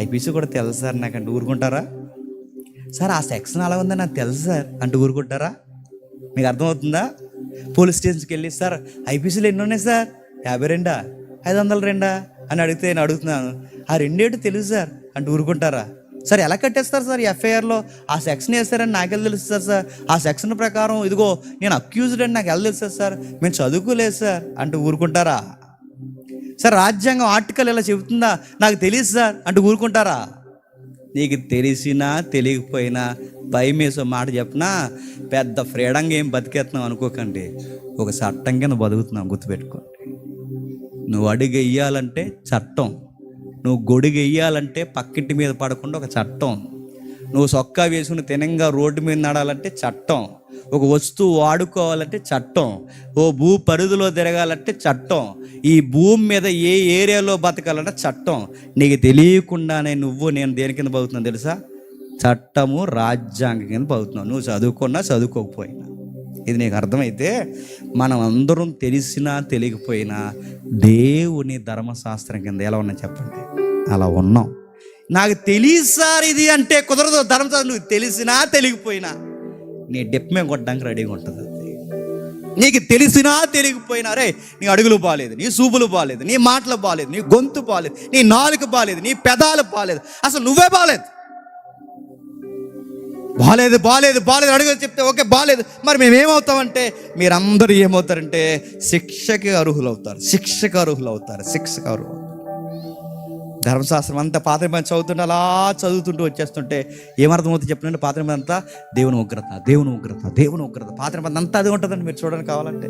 ఐపీసీ కూడా తెలుసు సార్ నాకంటే ఊరుకుంటారా? సార్ ఆ సెక్షన్ అలా ఉందని నాకు తెలుసు సార్ అంటే ఊరుకుంటారా? మీకు అర్థమవుతుందా? పోలీస్ స్టేషన్కి వెళ్ళి సార్ ఐపీసీలు ఎన్ని ఉన్నాయి సార్, 52 502 అని అడిగితే నేను అడుగుతున్నాను, ఆ రెండేటు తెలుసు సార్ అంటే ఊరుకుంటారా? సార్ ఎలా కట్టేస్తారు సార్ ఎఫ్ఐఆర్లో? ఆ సెక్షన్ వేస్తారని నాకెళ్ళి తెలుస్తుంది సార్, ఆ సెక్షన్ ప్రకారం ఇదిగో నేను అక్యూజ్డ్ అని నాకు ఎలా తెలుస్తుంది సార్, మేము చదువుకోలేదు సార్ అంటే ఊరుకుంటారా? సార్ రాజ్యాంగం ఆర్టికల్ ఇలా చెబుతుందా, నాకు తెలియదు సార్ అంటే ఊరుకుంటారా? నీకు తెలిసినా తెలియకపోయినా భయమేసో మాట చెప్పినా పెద్ద ఫ్రీడంగా ఏం బతికేస్తున్నావు అనుకోకండి, ఒక చట్టం కింద బతుకుతున్నావు గుర్తుపెట్టుకోండి. నువ్వు అడుగు వెయ్యాలంటే చట్టం, నువ్వు గొడుగు వెయ్యాలంటే పక్కింటి మీద పడకుండా ఒక చట్టం, నువ్వు సొక్కా వేసుకుని తినంగా రోడ్డు మీద నడాలంటే చట్టం, ఒక వస్తువు వాడుకోవాలంటే చట్టం, ఓ భూ పరిధిలో తిరగాలంటే చట్టం, ఈ భూమి మీద ఏ ఏరియాలో బతకాలంటే చట్టం. నీకు తెలియకుండానే నేను దేని కింద బతుకుతున్నాను తెలుసా? చట్టము రాజ్యాంగం కింద బతుకుతున్నావు, నువ్వు చదువుకున్నా చదువుకోకపోయినా. ఇది నీకు అర్థమైతే మనం అందరం తెలిసినా తెలియకపోయినా దేవుని ధర్మశాస్త్రం కింద ఎలా ఉన్నా చెప్పండి, అలా ఉన్నాం. నాకు తెలియదు సార్ ఇది అంటే కుదరదు. ధర్మశాస్త్రం నువ్వు తెలిసినా తెలియకపోయినా నీ డెప్మే కొట్టడానికి రెడీగా ఉంటుంది. నీకు తెలిసినా తెలియకపోయినా రే నీ అడుగులు బాగాలేదు, నీ సూపులు బాగాలేదు, నీ మాటలు బాగాలేదు, నీ గొంతు బాగాలేదు, నీ నాలుక బాగాలేదు, నీ పెదాలు బాగాలేదు, అసలు నువ్వే బాగాలేదు. బాలేదు బాలేదు బాలేదు అడుగు చెప్తే ఓకే బాలేదు, మరి మేమేమవుతామంటే మీరందరూ ఏమవుతారంటే శిక్షకి అర్హులవుతారు. ధర్మశాస్త్రం అంతా పాత నిబంధన చదువుతుంటే అలా చదువుతుంటూ వచ్చేస్తుంటే ఏమర్థమవుతుంది చెప్పండి? పాత నిబంధన అంతా దేవుని ఉగ్రత. పాత నిబంధన అంతా అది ఉంటుందండి. మీరు చూడడానికి కావాలంటే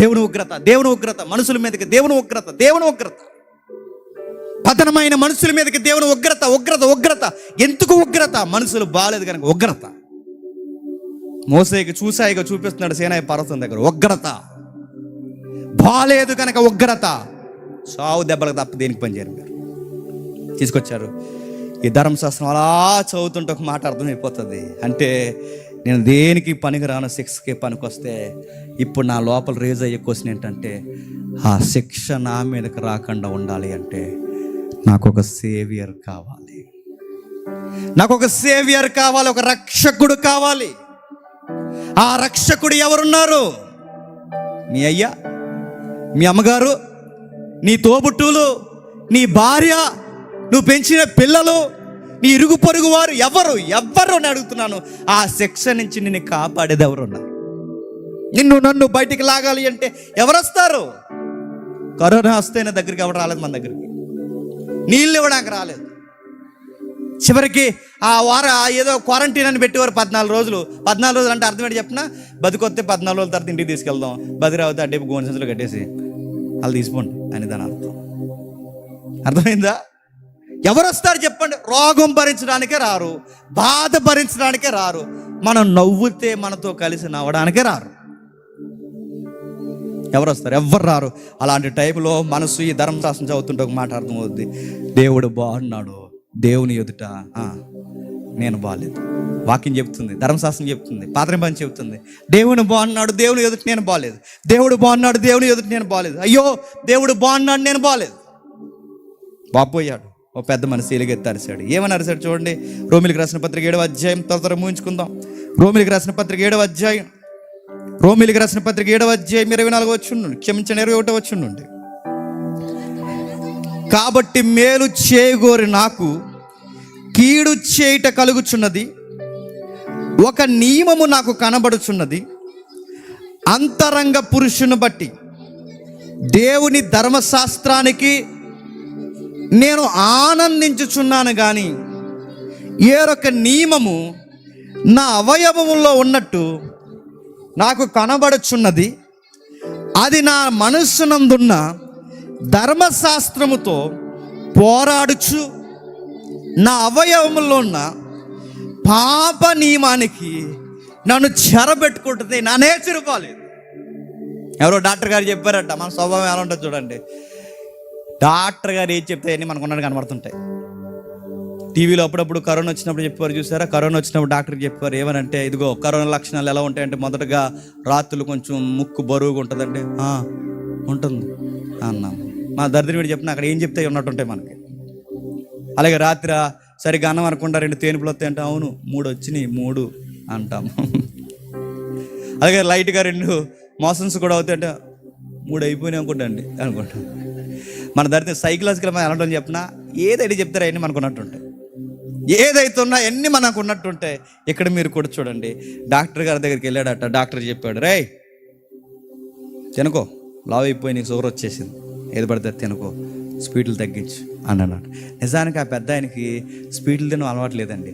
దేవుని ఉగ్రత మనుషుల మీదకి, దేవుని ఉగ్రత పతనమైన మనుషుల మీదకి దేవుని ఉగ్రత. ఎందుకు ఉగ్రత? మనుషులు బాలేదు కనుక ఉగ్రత. మోసేకి చూసాయిగా చూపిస్తున్నాడు సీనాయి పర్వతం దగ్గర, ఉగ్రత. బాలేదు కనుక ఉగ్రత. సావు దెబ్బలకు తప్ప దేనికి పనిచేయరు. మీరు తీసుకొచ్చారు ఈ ధర్మశాస్త్రం అలా చదువుతుంటే ఒక మాట అర్థమైపోతుంది. అంటే నేను దేనికి పనికి రాను, శిక్షకి పనికొస్తే ఇప్పుడు నా లోపల రేజ్ అయ్యే క్వశ్చన్ ఏంటంటే, ఆ శిక్ష నా మీదకి రాకుండా ఉండాలి అంటే నాకు ఒక సేవియర్ కావాలి, ఒక రక్షకుడు కావాలి. ఆ రక్షకుడు ఎవరున్నారు? నీ అయ్యా, మీ అమ్మగారు, నీ తోబుట్టువులు, నీ భార్య, నువ్వు పెంచిన పిల్లలు, నీ ఇరుగు పొరుగు వారు ఎవరు అని అడుగుతున్నాను. ఆ శిక్ష నుంచి నిన్ను కాపాడేది ఎవరున్నారు? నన్ను బయటికి లాగాలి అంటే ఎవరు వస్తారు? కరోనా వస్తేనే దగ్గరికి ఎవరు రాలేదు, మన దగ్గరికి నీళ్ళు ఇవ్వడానికి రాలేదు. చివరికి ఆ వారం ఏదో క్వారంటైన్ అని పెట్టేవారు 14 రోజులు. 14 రోజులు అంటే అర్థం ఏంటి చెప్పినా, బతికొస్తే 14 రోజుల తర్వాత ఇంటికి తీసుకెళ్దాం, బతిరావుతే అడ్డే గోని సంచులు కట్టేసి వాళ్ళు తీసుకోండి అని దాని అర్థమైందా? ఎవరు వస్తారు చెప్పండి? రోగం భరించడానికే రారు, బాధ భరించడానికే రారు, మనం నవ్వుతే మనతో కలిసి నవ్వడానికే రారు. ఎవరు వస్తారు? ఎవ్వరు రారు. అలాంటి టైంలో మనసు ఈ ధర్మశాస్త్రం చదువుతుంటే ఒక మాట అర్థమవుద్ది, దేవుడు బాగున్నాడు, దేవుని ఎదుట నేను బాగాలేదు. వాక్యం చెప్తుంది, ధర్మశాస్త్రం చెప్తుంది, పాత నిబంధన చెప్తుంది, దేవుని బాగున్నాడు, దేవుని ఎదుట నేను బాగాలేదు. దేవుడు బాగున్నాడు, దేవుని ఎదుట నేను బాగాలేదు. అయ్యో దేవుడు బాగున్నాడు, నేను బాగాలేదు. బాపోయాడు ఓ పెద్ద మనిషి ఎలుగెత్తి అరిశాడు. ఏమని అరిశాడు చూడండి. రోమిలికి రాసిన పత్రిక 7వ అధ్యాయం, త్వర ముగించుకుందాం. రోమిలికి రాసిన పత్రిక 7వ అధ్యాయం 24వ వచనం, క్షమించండి 21వ వచనం నుండి. కాబట్టి మేలు చేయగోరి నాకు కీడు చేయుట కలుగుచున్నది, ఒక నియమము నాకు కనబడుచున్నది, అంతరంగ పురుషుని బట్టి దేవుని ధర్మశాస్త్రానికి నేను ఆనందించుచున్నాను కానీ ఏరొక నియమము నా అవయవములో ఉన్నట్టు నాకు కనబడుచున్నది, అది నా మనస్సునందున్న ధర్మశాస్త్రముతో పోరాడుచు నా అవయవములో ఉన్న పాప నియమానికి నన్ను చెరబెట్టుకుంటుంది. నా నేచర్ బాలేదు. ఎవరో డాక్టర్ గారు చెప్పారట, మన స్వభావం ఎలా ఉంటుంది చూడండి. డాక్టర్ గారు ఏం చెప్తే అన్నీ మనకు ఉన్నట్టు కనబడుతుంటాయి. టీవీలో అప్పుడప్పుడు కరోనా వచ్చినప్పుడు చెప్పారు చూసారా, కరోనా వచ్చినప్పుడు డాక్టర్కి చెప్పారు ఏమనంటే, ఇదిగో కరోనా లక్షణాలు ఎలా ఉంటాయంటే, మొదటగా రాత్రులు కొంచెం ముక్కు బరువుగా ఉంటుందండి. ఉంటుంది అన్నాం. మా దరిద్రుడు చెప్పిన అక్కడ ఏం చెప్తే ఉన్నట్టుంటాయి మనకి. అలాగే రాత్రి సరిగ్గా అన్నం అనకుండా 2 తేనుపులు వస్తాయి అంటే, అవును 3 వచ్చినాయి 3 అంటాము. అలాగే లైట్గా 2 మోషన్స్ కూడా అవుతాయి అంటే 3 అయిపోయినాయి అనుకుంటండి అనుకుంటాం. మన దరిద్ర సైకలాజికల్ ఎలా ఉంటుంది చెప్పిన, ఏదైతే చెప్తారో అవన్నీ మనకు ఉన్నట్టుంటాయి. ఏదైతే ఉన్నా అన్నీ మనకు ఉన్నట్టుంటాయి. ఇక్కడ మీరు కూడా చూడండి, డాక్టర్ గారి దగ్గరికి వెళ్ళాడట. డాక్టర్ చెప్పాడు, రే తినుకో, లావ్ అయిపోయి నీకు షుగర్ వచ్చేసింది, ఏది పడితే తినుకో, స్వీట్లు తగ్గించు అన్నాడు. నిజానికి ఆ పెద్ద ఆయనకి స్వీట్లు తినడం అలవాటు లేదండి.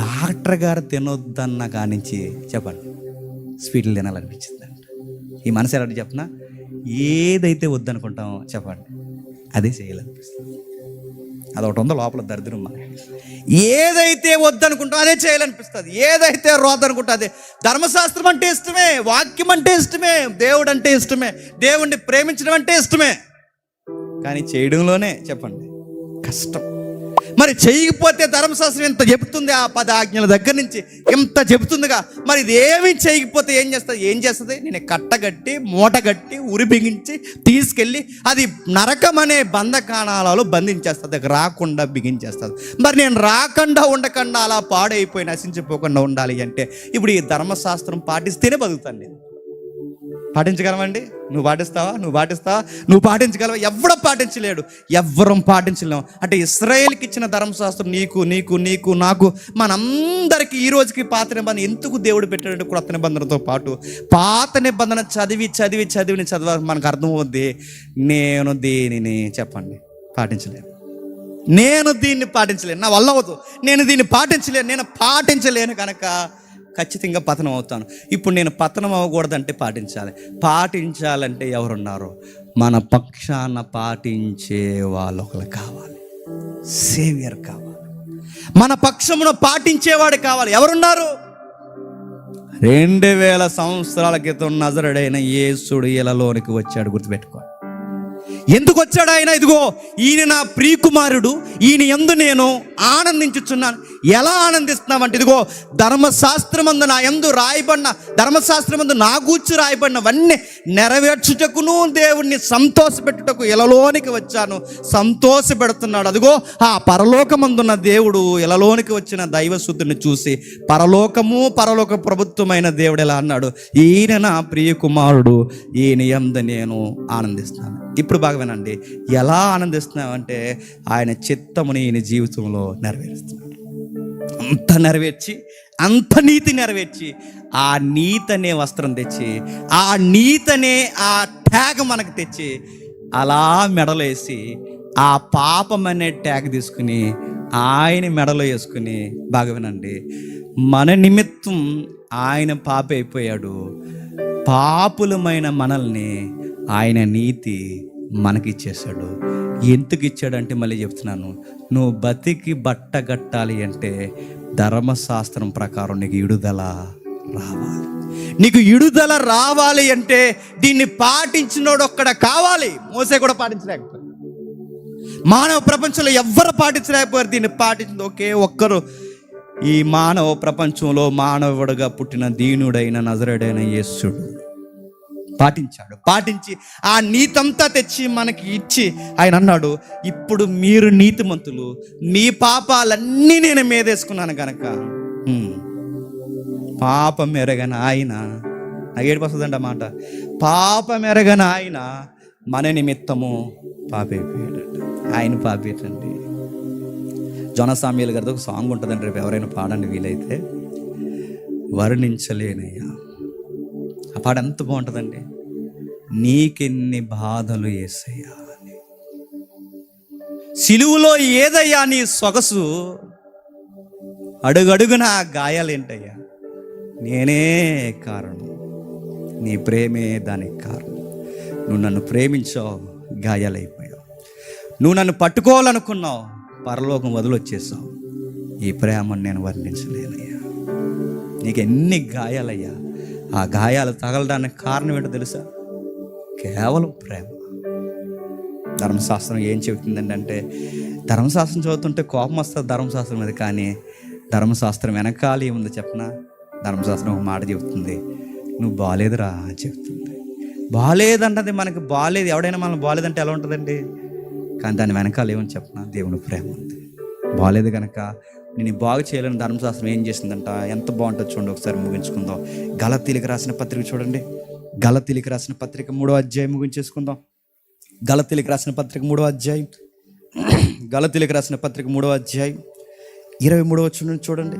డాక్టర్ గారు తినొద్దన్న కానించి చెప్పండి స్వీట్లు తినాలనిపించిందండి. ఈ మనసు ఎలా చెప్పినా, ఏదైతే వద్దనుకుంటామో చెప్పండి అదే చేయాలనిపిస్తుంది. అదొకటి ఉందో లోపల దరిద్రం. ఏదైతే వద్దనుకుంటాం అదే చేయాలనిపిస్తుంది, ఏదైతే రోదనుకుంటా అదే. ధర్మశాస్త్రం అంటే ఇష్టమే, వాక్యం అంటే ఇష్టమే, దేవుడు అంటే ఇష్టమే, దేవుణ్ణి ప్రేమించడం అంటే ఇష్టమే. కానీ చేయడంలోనే చెప్పండి కష్టం. మరి చేయకపోతే ధర్మశాస్త్రం ఎంత చెబుతుంది, ఆ 10 ఆజ్ఞల దగ్గర నుంచి ఎంత చెబుతుందిగా, మరి ఇది ఏమీ చేయకపోతే ఏం చేస్తుంది? నేను కట్టగట్టి మూటగట్టి ఉరి బిగించి తీసుకెళ్ళి అది నరకం అనే బంధకాణాలలో బంధించేస్తుంది, రాకుండా బిగించేస్తుంది. మరి నేను రాకుండా ఉండకుండా అలా పాడైపోయి నశించిపోకుండా ఉండాలి అంటే ఇప్పుడు ఈ ధర్మశాస్త్రం పాటిస్తేనే బతుకుతాను నేను. పాటించగలవండి? నువ్వు పాటిస్తావా? నువ్వు పాటించగలవా? ఎవడ పాటించలేడు, ఎవ్వరం పాటించలేము. అంటే ఇశ్రాయేలుకి ఇచ్చిన ధర్మశాస్త్రం నీకు నాకు మనందరికీ ఈ రోజుకి పాత నిబంధన ఎందుకు దేవుడు పెట్టాడంటే క్రొత్త నిబంధనతో పాటు పాత నిబంధన చదివి మనకు అర్థమవుద్ది. నేను దీనిని చెప్పండి పాటించలేను, నేను దీన్ని పాటించలేను, నా వల్ల అవుతూ నేను దీన్ని పాటించలేను కనుక ఖచ్చితంగా పతనం అవుతాను. ఇప్పుడు నేను పతనం అవ్వకూడదంటే పాటించాలంటే ఎవరున్నారు? మన పక్షాన పాటించే వాళ్ళు ఒకరు కావాలి, సేవియర్ కావాలి, మన పక్షమును పాటించేవాడు కావాలి. ఎవరున్నారు? 2000 సంవత్సరాల క్రితం నజరుడైన యేసుడు ఇలలోనికి వచ్చాడు. గుర్తుపెట్టుకో. ఎందుకు వచ్చాడు ఆయన? ఇదిగో ఈయన నా ప్రియకుమారుడు, ఈయన యందు నేను ఆనందించుచున్నాను. ఎలా ఆనందిస్తున్నామంటే ఇదిగో ధర్మశాస్త్రమందు నా యందు రాయబడిన, ధర్మశాస్త్రమందు నా గూర్చి రాయబడినవన్నీ నెరవేర్చుటకును దేవుణ్ణి సంతోషపెట్టుటకు ఇలలోనికి వచ్చాను. సంతోషపెడుతున్నాడు. అదిగో ఆ పరలోకమందున్న దేవుడు ఇలలోనికి వచ్చిన దైవశుద్ధిని చూసి పరలోక ప్రభుత్వమైన దేవుడు ఎలా అన్నాడు? ఈయన నా ప్రియకుమారుడు, ఈయన యందు నేను ఆనందిస్తున్నాను. ఇప్పుడు బాగా వినండి, ఎలా ఆనందిస్తున్నామంటే ఆయన చిత్తముని ఈయన జీవితంలో నెరవేరుస్తున్నాడు. అంత నీతి నెరవేర్చి ఆ నీతనే వస్త్రం తెచ్చి, ఆ నీతనే ఆ ట్యాగ్ మనకు తెచ్చి అలా మెడలేసి ఆ పాపం అనే ట్యాగ్ తీసుకుని ఆయన మెడలో వేసుకుని, బాగా వినండి, మన నిమిత్తం ఆయన పాప అయిపోయాడు. పాపులమైన మనల్ని ఆయన నీతి మనకిచ్చేశాడు. ఎందుకు ఇచ్చాడంటే మళ్ళీ చెప్తున్నాను, నువ్వు బతికి బట్ట కట్టాలి అంటే ధర్మశాస్త్రం ప్రకారం నీకు విడుదల రావాలి అంటే దీన్ని పాటించినోడు ఒక్కడ కావాలి. మోసే కూడా పాటించలేకపోయారు, మానవ ప్రపంచంలో ఎవ్వరు పాటించలేకపోయారు. దీన్ని పాటించింది ఒకే ఒక్కరు. ఈ మానవ ప్రపంచంలో మానవుడుగా పుట్టిన దీనుడైన నజరుడైన యేసుడు పాటించి ఆ నీతంతా తెచ్చి మనకి ఇచ్చి ఆయన అన్నాడు, ఇప్పుడు మీరు నీతిమంతులు, మీ పాపాలన్నీ నేను మీదేసుకున్నాను కనుక పాపం ఎరగని ఆయన, నాకు ఏడుపు వస్తుందండి అన్నమాట, పాపం ఎరగని ఆయన మన నిమిత్తము పాపైపోయాడట. ఆయన పాపేటండి. జొనసామ్యులు గారితో ఒక సాంగ్ ఉంటుందండి, రేపు ఎవరైనా పాడండి వీలైతే. వర్ణించలేనయ్యా, ఆ పాట ఎంత బాగుంటుందండి. నీకెన్ని బాధలు యేసయ్యా, సిలువులో ఏదయ్యా నీ సొగసు, అడుగడుగున గాయాలేంటయ్యా, నేనే కారణం, నీ ప్రేమే దానికి కారణం. నువ్వు నన్ను ప్రేమించావు, గాయాలైపోయావు. నువ్వు నన్ను పట్టుకోవాలనుకున్నావు, పరలోకం వదిలొచ్చేసావు. ఈ ప్రేమను నేను వర్ణించలేనయ్యా. నీకు ఎన్ని గాయాలయ్యా, ఆ గాయాలు తగలడానికి కారణం ఏంటో తెలుసా? కేవలం ప్రేమ. ధర్మశాస్త్రం ఏం చెబుతుందండి అంటే, ధర్మశాస్త్రం చదువుతుంటే కోపం వస్తుంది ధర్మశాస్త్రం మీద, కానీ ధర్మశాస్త్రం వెనకాల ఏముంది చెప్పనా? ధర్మశాస్త్రం ఒక మాట చెబుతుంది, నువ్వు బాగాలేదురా అని చెప్తుంది. బాగాలేదన్నది మనకి బాగాలేదు, ఎవడైనా మనం బాగాలేదంటే ఎలా ఉంటుందండి? కానీ దాని వెనకాల ఏమని చెప్పనా? దేవుని ప్రేమ ఉంది. బాగాలేదు కనుక నేను బాగు చేయలేని ధర్మశాస్త్రం ఏం చేసిందంట, ఎంత బాగుంటుందో చూడండి. ఒకసారి ముగించుకుందాం. గలతీలకు రాసిన పత్రిక చూడండి. గలతీలకు రాసిన పత్రిక 3వ అధ్యాయం ముగించేసుకుందాం. గలతీలకు రాసిన పత్రిక 3వ అధ్యాయం, గలతీలకు రాసిన పత్రిక 3వ అధ్యాయం 23వ వచనం చూడండి.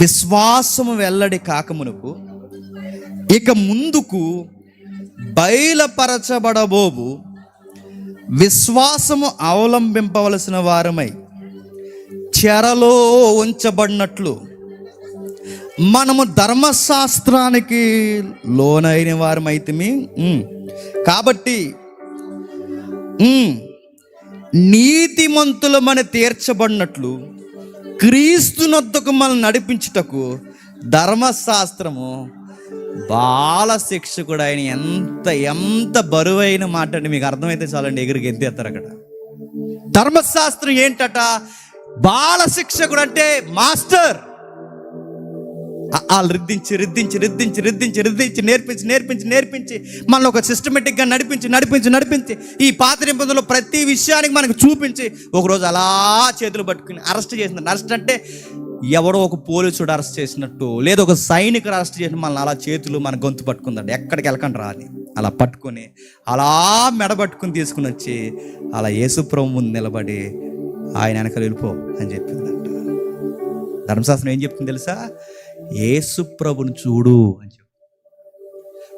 విశ్వాసము వెల్లడి కాకమునకు ఇక ముందుకు బయలుపరచబడబోవు విశ్వాసము అవలంబింపవలసిన వారమై చెరలో ఉంచబడినట్లు మనము ధర్మశాస్త్రానికి లోనైన వారమైతిమి. కాబట్టి నీతిమంతులమని తీర్చబడినట్లు క్రీస్తునొద్దకు మనల్ని నడిపించుటకు ధర్మశాస్త్రము బాల శిక్షకుడు ఆయన. ఎంత బరువైన మాట అండి, మీకు అర్థమైతే చాలండి, ఎగురికి ఎత్తేస్తారు అక్కడ. ధర్మశాస్త్రం ఏంటట? బాల శిక్షకుడు అంటే మాస్టర్. వాళ్ళు రిద్దించి నేర్పించి మనల్ని ఒక సిస్టమేటిక్గా నడిపించి ఈ పాత నిబంధనలో ప్రతి విషయానికి మనకు చూపించి ఒకరోజు అలా చేతులు పట్టుకుని అరెస్ట్ చేసింది. అరెస్ట్ అంటే ఎవడో ఒక పోలీసుడు అరెస్ట్ చేసినట్టు, లేదా ఒక సైనికుడు అరెస్ట్ చేసిన మనల్ని అలా చేతులు మన గొంతు పట్టుకుందండి, ఎక్కడికి వెళ్ళకండి రా అని అలా పట్టుకొని అలా మెడబట్టుకుని తీసుకుని వచ్చి అలా యేసుప్రభు ముందు నిలబడి ఆయన వెనకాల వెళ్ళిపో అని చెప్పిందంట. ధర్మశాస్త్రం ఏం చెప్తుంది తెలుసా? యేసుప్రభుని చూడు అని చెప్పి.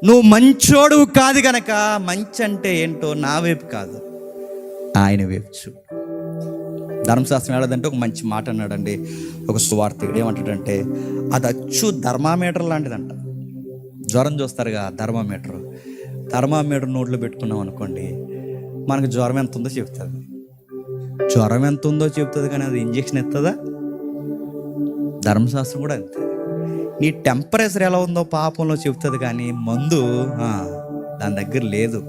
నువ్వు మంచోడు కాదు గనక, మంచి అంటే ఏంటో నా వైపు కాదు, ఆయన వైపు చూడు. ధర్మశాస్త్రం ఏడాదంటే ఒక మంచి మాట అన్నాడండి ఒక సువార్తికుడు. ఏమంటాడంటే, అది అచ్చు థర్మామీటర్ లాంటిదంట. జ్వరం చూస్తారుగా థర్మామీటర్ నోట్లో పెట్టుకున్నాం అనుకోండి, మనకు జ్వరం ఎంత ఉందో చెప్తుంది. జ్వరం ఎంత ఉందో చెప్తుంది కానీ అది ఇంజెక్షన్ ఎత్తదా? ధర్మశాస్త్రం కూడా అంతే. నీ టెంపరేచర్ ఎలా ఉందో పాపంలో చెప్తుంది కానీ మందు దాని దగ్గర లేదు.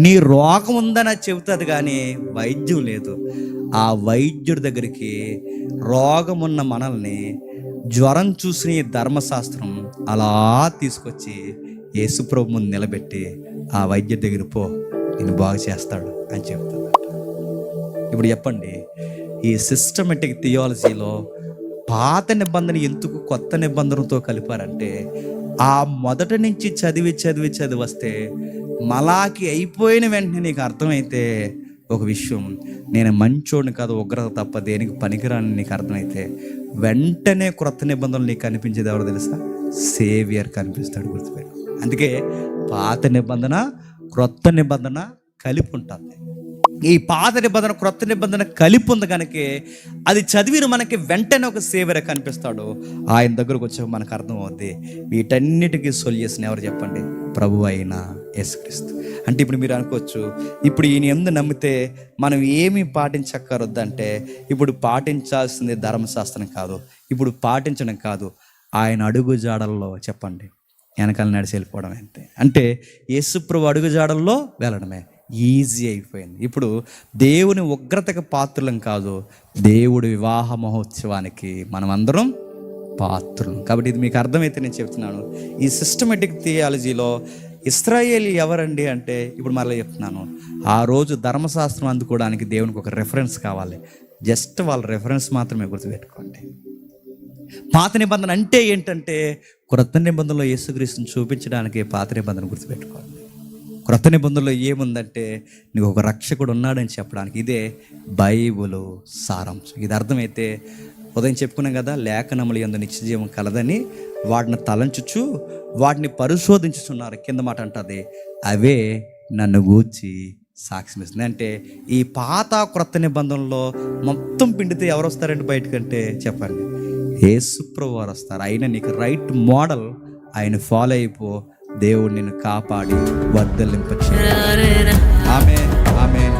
నీ రోగం ఉందని అది చెబుతుంది కానీ వైద్యం లేదు. ఆ వైద్యుడి దగ్గరికి రోగం ఉన్న మనల్ని జ్వరం చూసిన ఈ ధర్మశాస్త్రం అలా తీసుకొచ్చి యేసుప్రభు ముందు నిలబెట్టి ఆ వైద్యుడి దగ్గర పో, నేను బాగు చేస్తాడు అని చెప్తుంది. ఇప్పుడు చెప్పండి, ఈ సిస్టమేటిక్ థియాలజీలో పాత నిబంధన ఎందుకు కొత్త నిబంధనతో కలిపారంటే, ఆ మొదటి నుంచి చదివి వస్తే మలాకి అయిపోయిన వెంటనే నీకు అర్థమైతే ఒక విషయం, నేను మంచోడిని కాదు, ఉగ్రత తప్ప దేనికి పనికిరాని నీకు అర్థమైతే వెంటనే క్రొత్త నిబంధనలు నీకు కనిపించేది ఎవరు తెలుసా? సేవియర్ కనిపిస్తాడు, గుర్తుపెట్టు. అందుకే పాత నిబంధన క్రొత్త నిబంధన కలిపి ఉంటుంది. ఈ పాత నిబంధన క్రొత్త నిబంధన కలిపి ఉంది కనుక అది చదివిన మనకి వెంటనే ఒక సేవియర్ కనిపిస్తాడు. ఆయన దగ్గరకు వచ్చాక మనకు అర్థమవుద్ది వీటన్నిటికీ సొల్యూషన్ ఎవరు చెప్పండి? ప్రభు అయిన యేసుక్రీస్తు. అంటే ఇప్పుడు మీరు అనుకోవచ్చు, ఇప్పుడు ఈయన ఎందు నమ్మితే మనం ఏమీ పాటించక్కరొద్దంటే, ఇప్పుడు పాటించాల్సింది ధర్మశాస్త్రం కాదు, ఇప్పుడు పాటించడం కాదు, ఆయన అడుగు జాడల్లో చెప్పండి వెనకాల నడిచి వెళ్ళిపోవడం అంతే. అంటే యేసుప్రభు అడుగు జాడల్లో వెళ్ళడమే ఈజీ అయిపోయింది. ఇప్పుడు దేవుని ఉగ్రతకు పాత్రులం కాదు, దేవుడి వివాహ మహోత్సవానికి మనం అందరం పాత్రులు. కాబట్టి ఇది మీకు అర్థమైతే నేను చెప్తున్నాను. ఈ సిస్టమేటిక్ థియాలజీలో ఇశ్రాయేలీ ఎవరండి అంటే, ఇప్పుడు మళ్ళీ చెప్తున్నాను, ఆ రోజు ధర్మశాస్త్రం అందుకోవడానికి దేవునికి ఒక రెఫరెన్స్ కావాలి. జస్ట్ వాళ్ళ రెఫరెన్స్ మాత్రమే గుర్తుపెట్టుకోండి. పాత నిబంధన అంటే ఏంటంటే, క్రొత్త నిబంధనలో యేసుక్రీస్తుని చూపించడానికి పాత నిబంధన గుర్తుపెట్టుకోండి. క్రొత్త నిబంధనలో ఏముందంటే, నీకు ఒక రక్షకుడు ఉన్నాడని చెప్పడానికి. ఇదే బైబిలు సారాంశం. ఇది అర్థమైతే, ఉదయం చెప్పుకున్నాం కదా, లేఖనములు యందు నిత్యజీవం కలదని వాటిని తలంచుచు వాటిని పరిశోధించుచున్నారు. కింద మాట అంటది, అవే నన్ను గూర్చి సాక్ష్యం ఇస్తుంది. అంటే ఈ పాత క్రొత్త నిబంధనలో మొత్తం పిండితే ఎవరు వస్తారంటే బయటకంటే చెప్పండి, యేసుప్రభు వారు వస్తారు. ఆయన నీకు రైట్ మోడల్, ఆయన ఫాలో అయిపో, దేవుడు నిన్ను కాపాడి వర్ధలింపచేయాలి. ఆమేన్, ఆమేన్.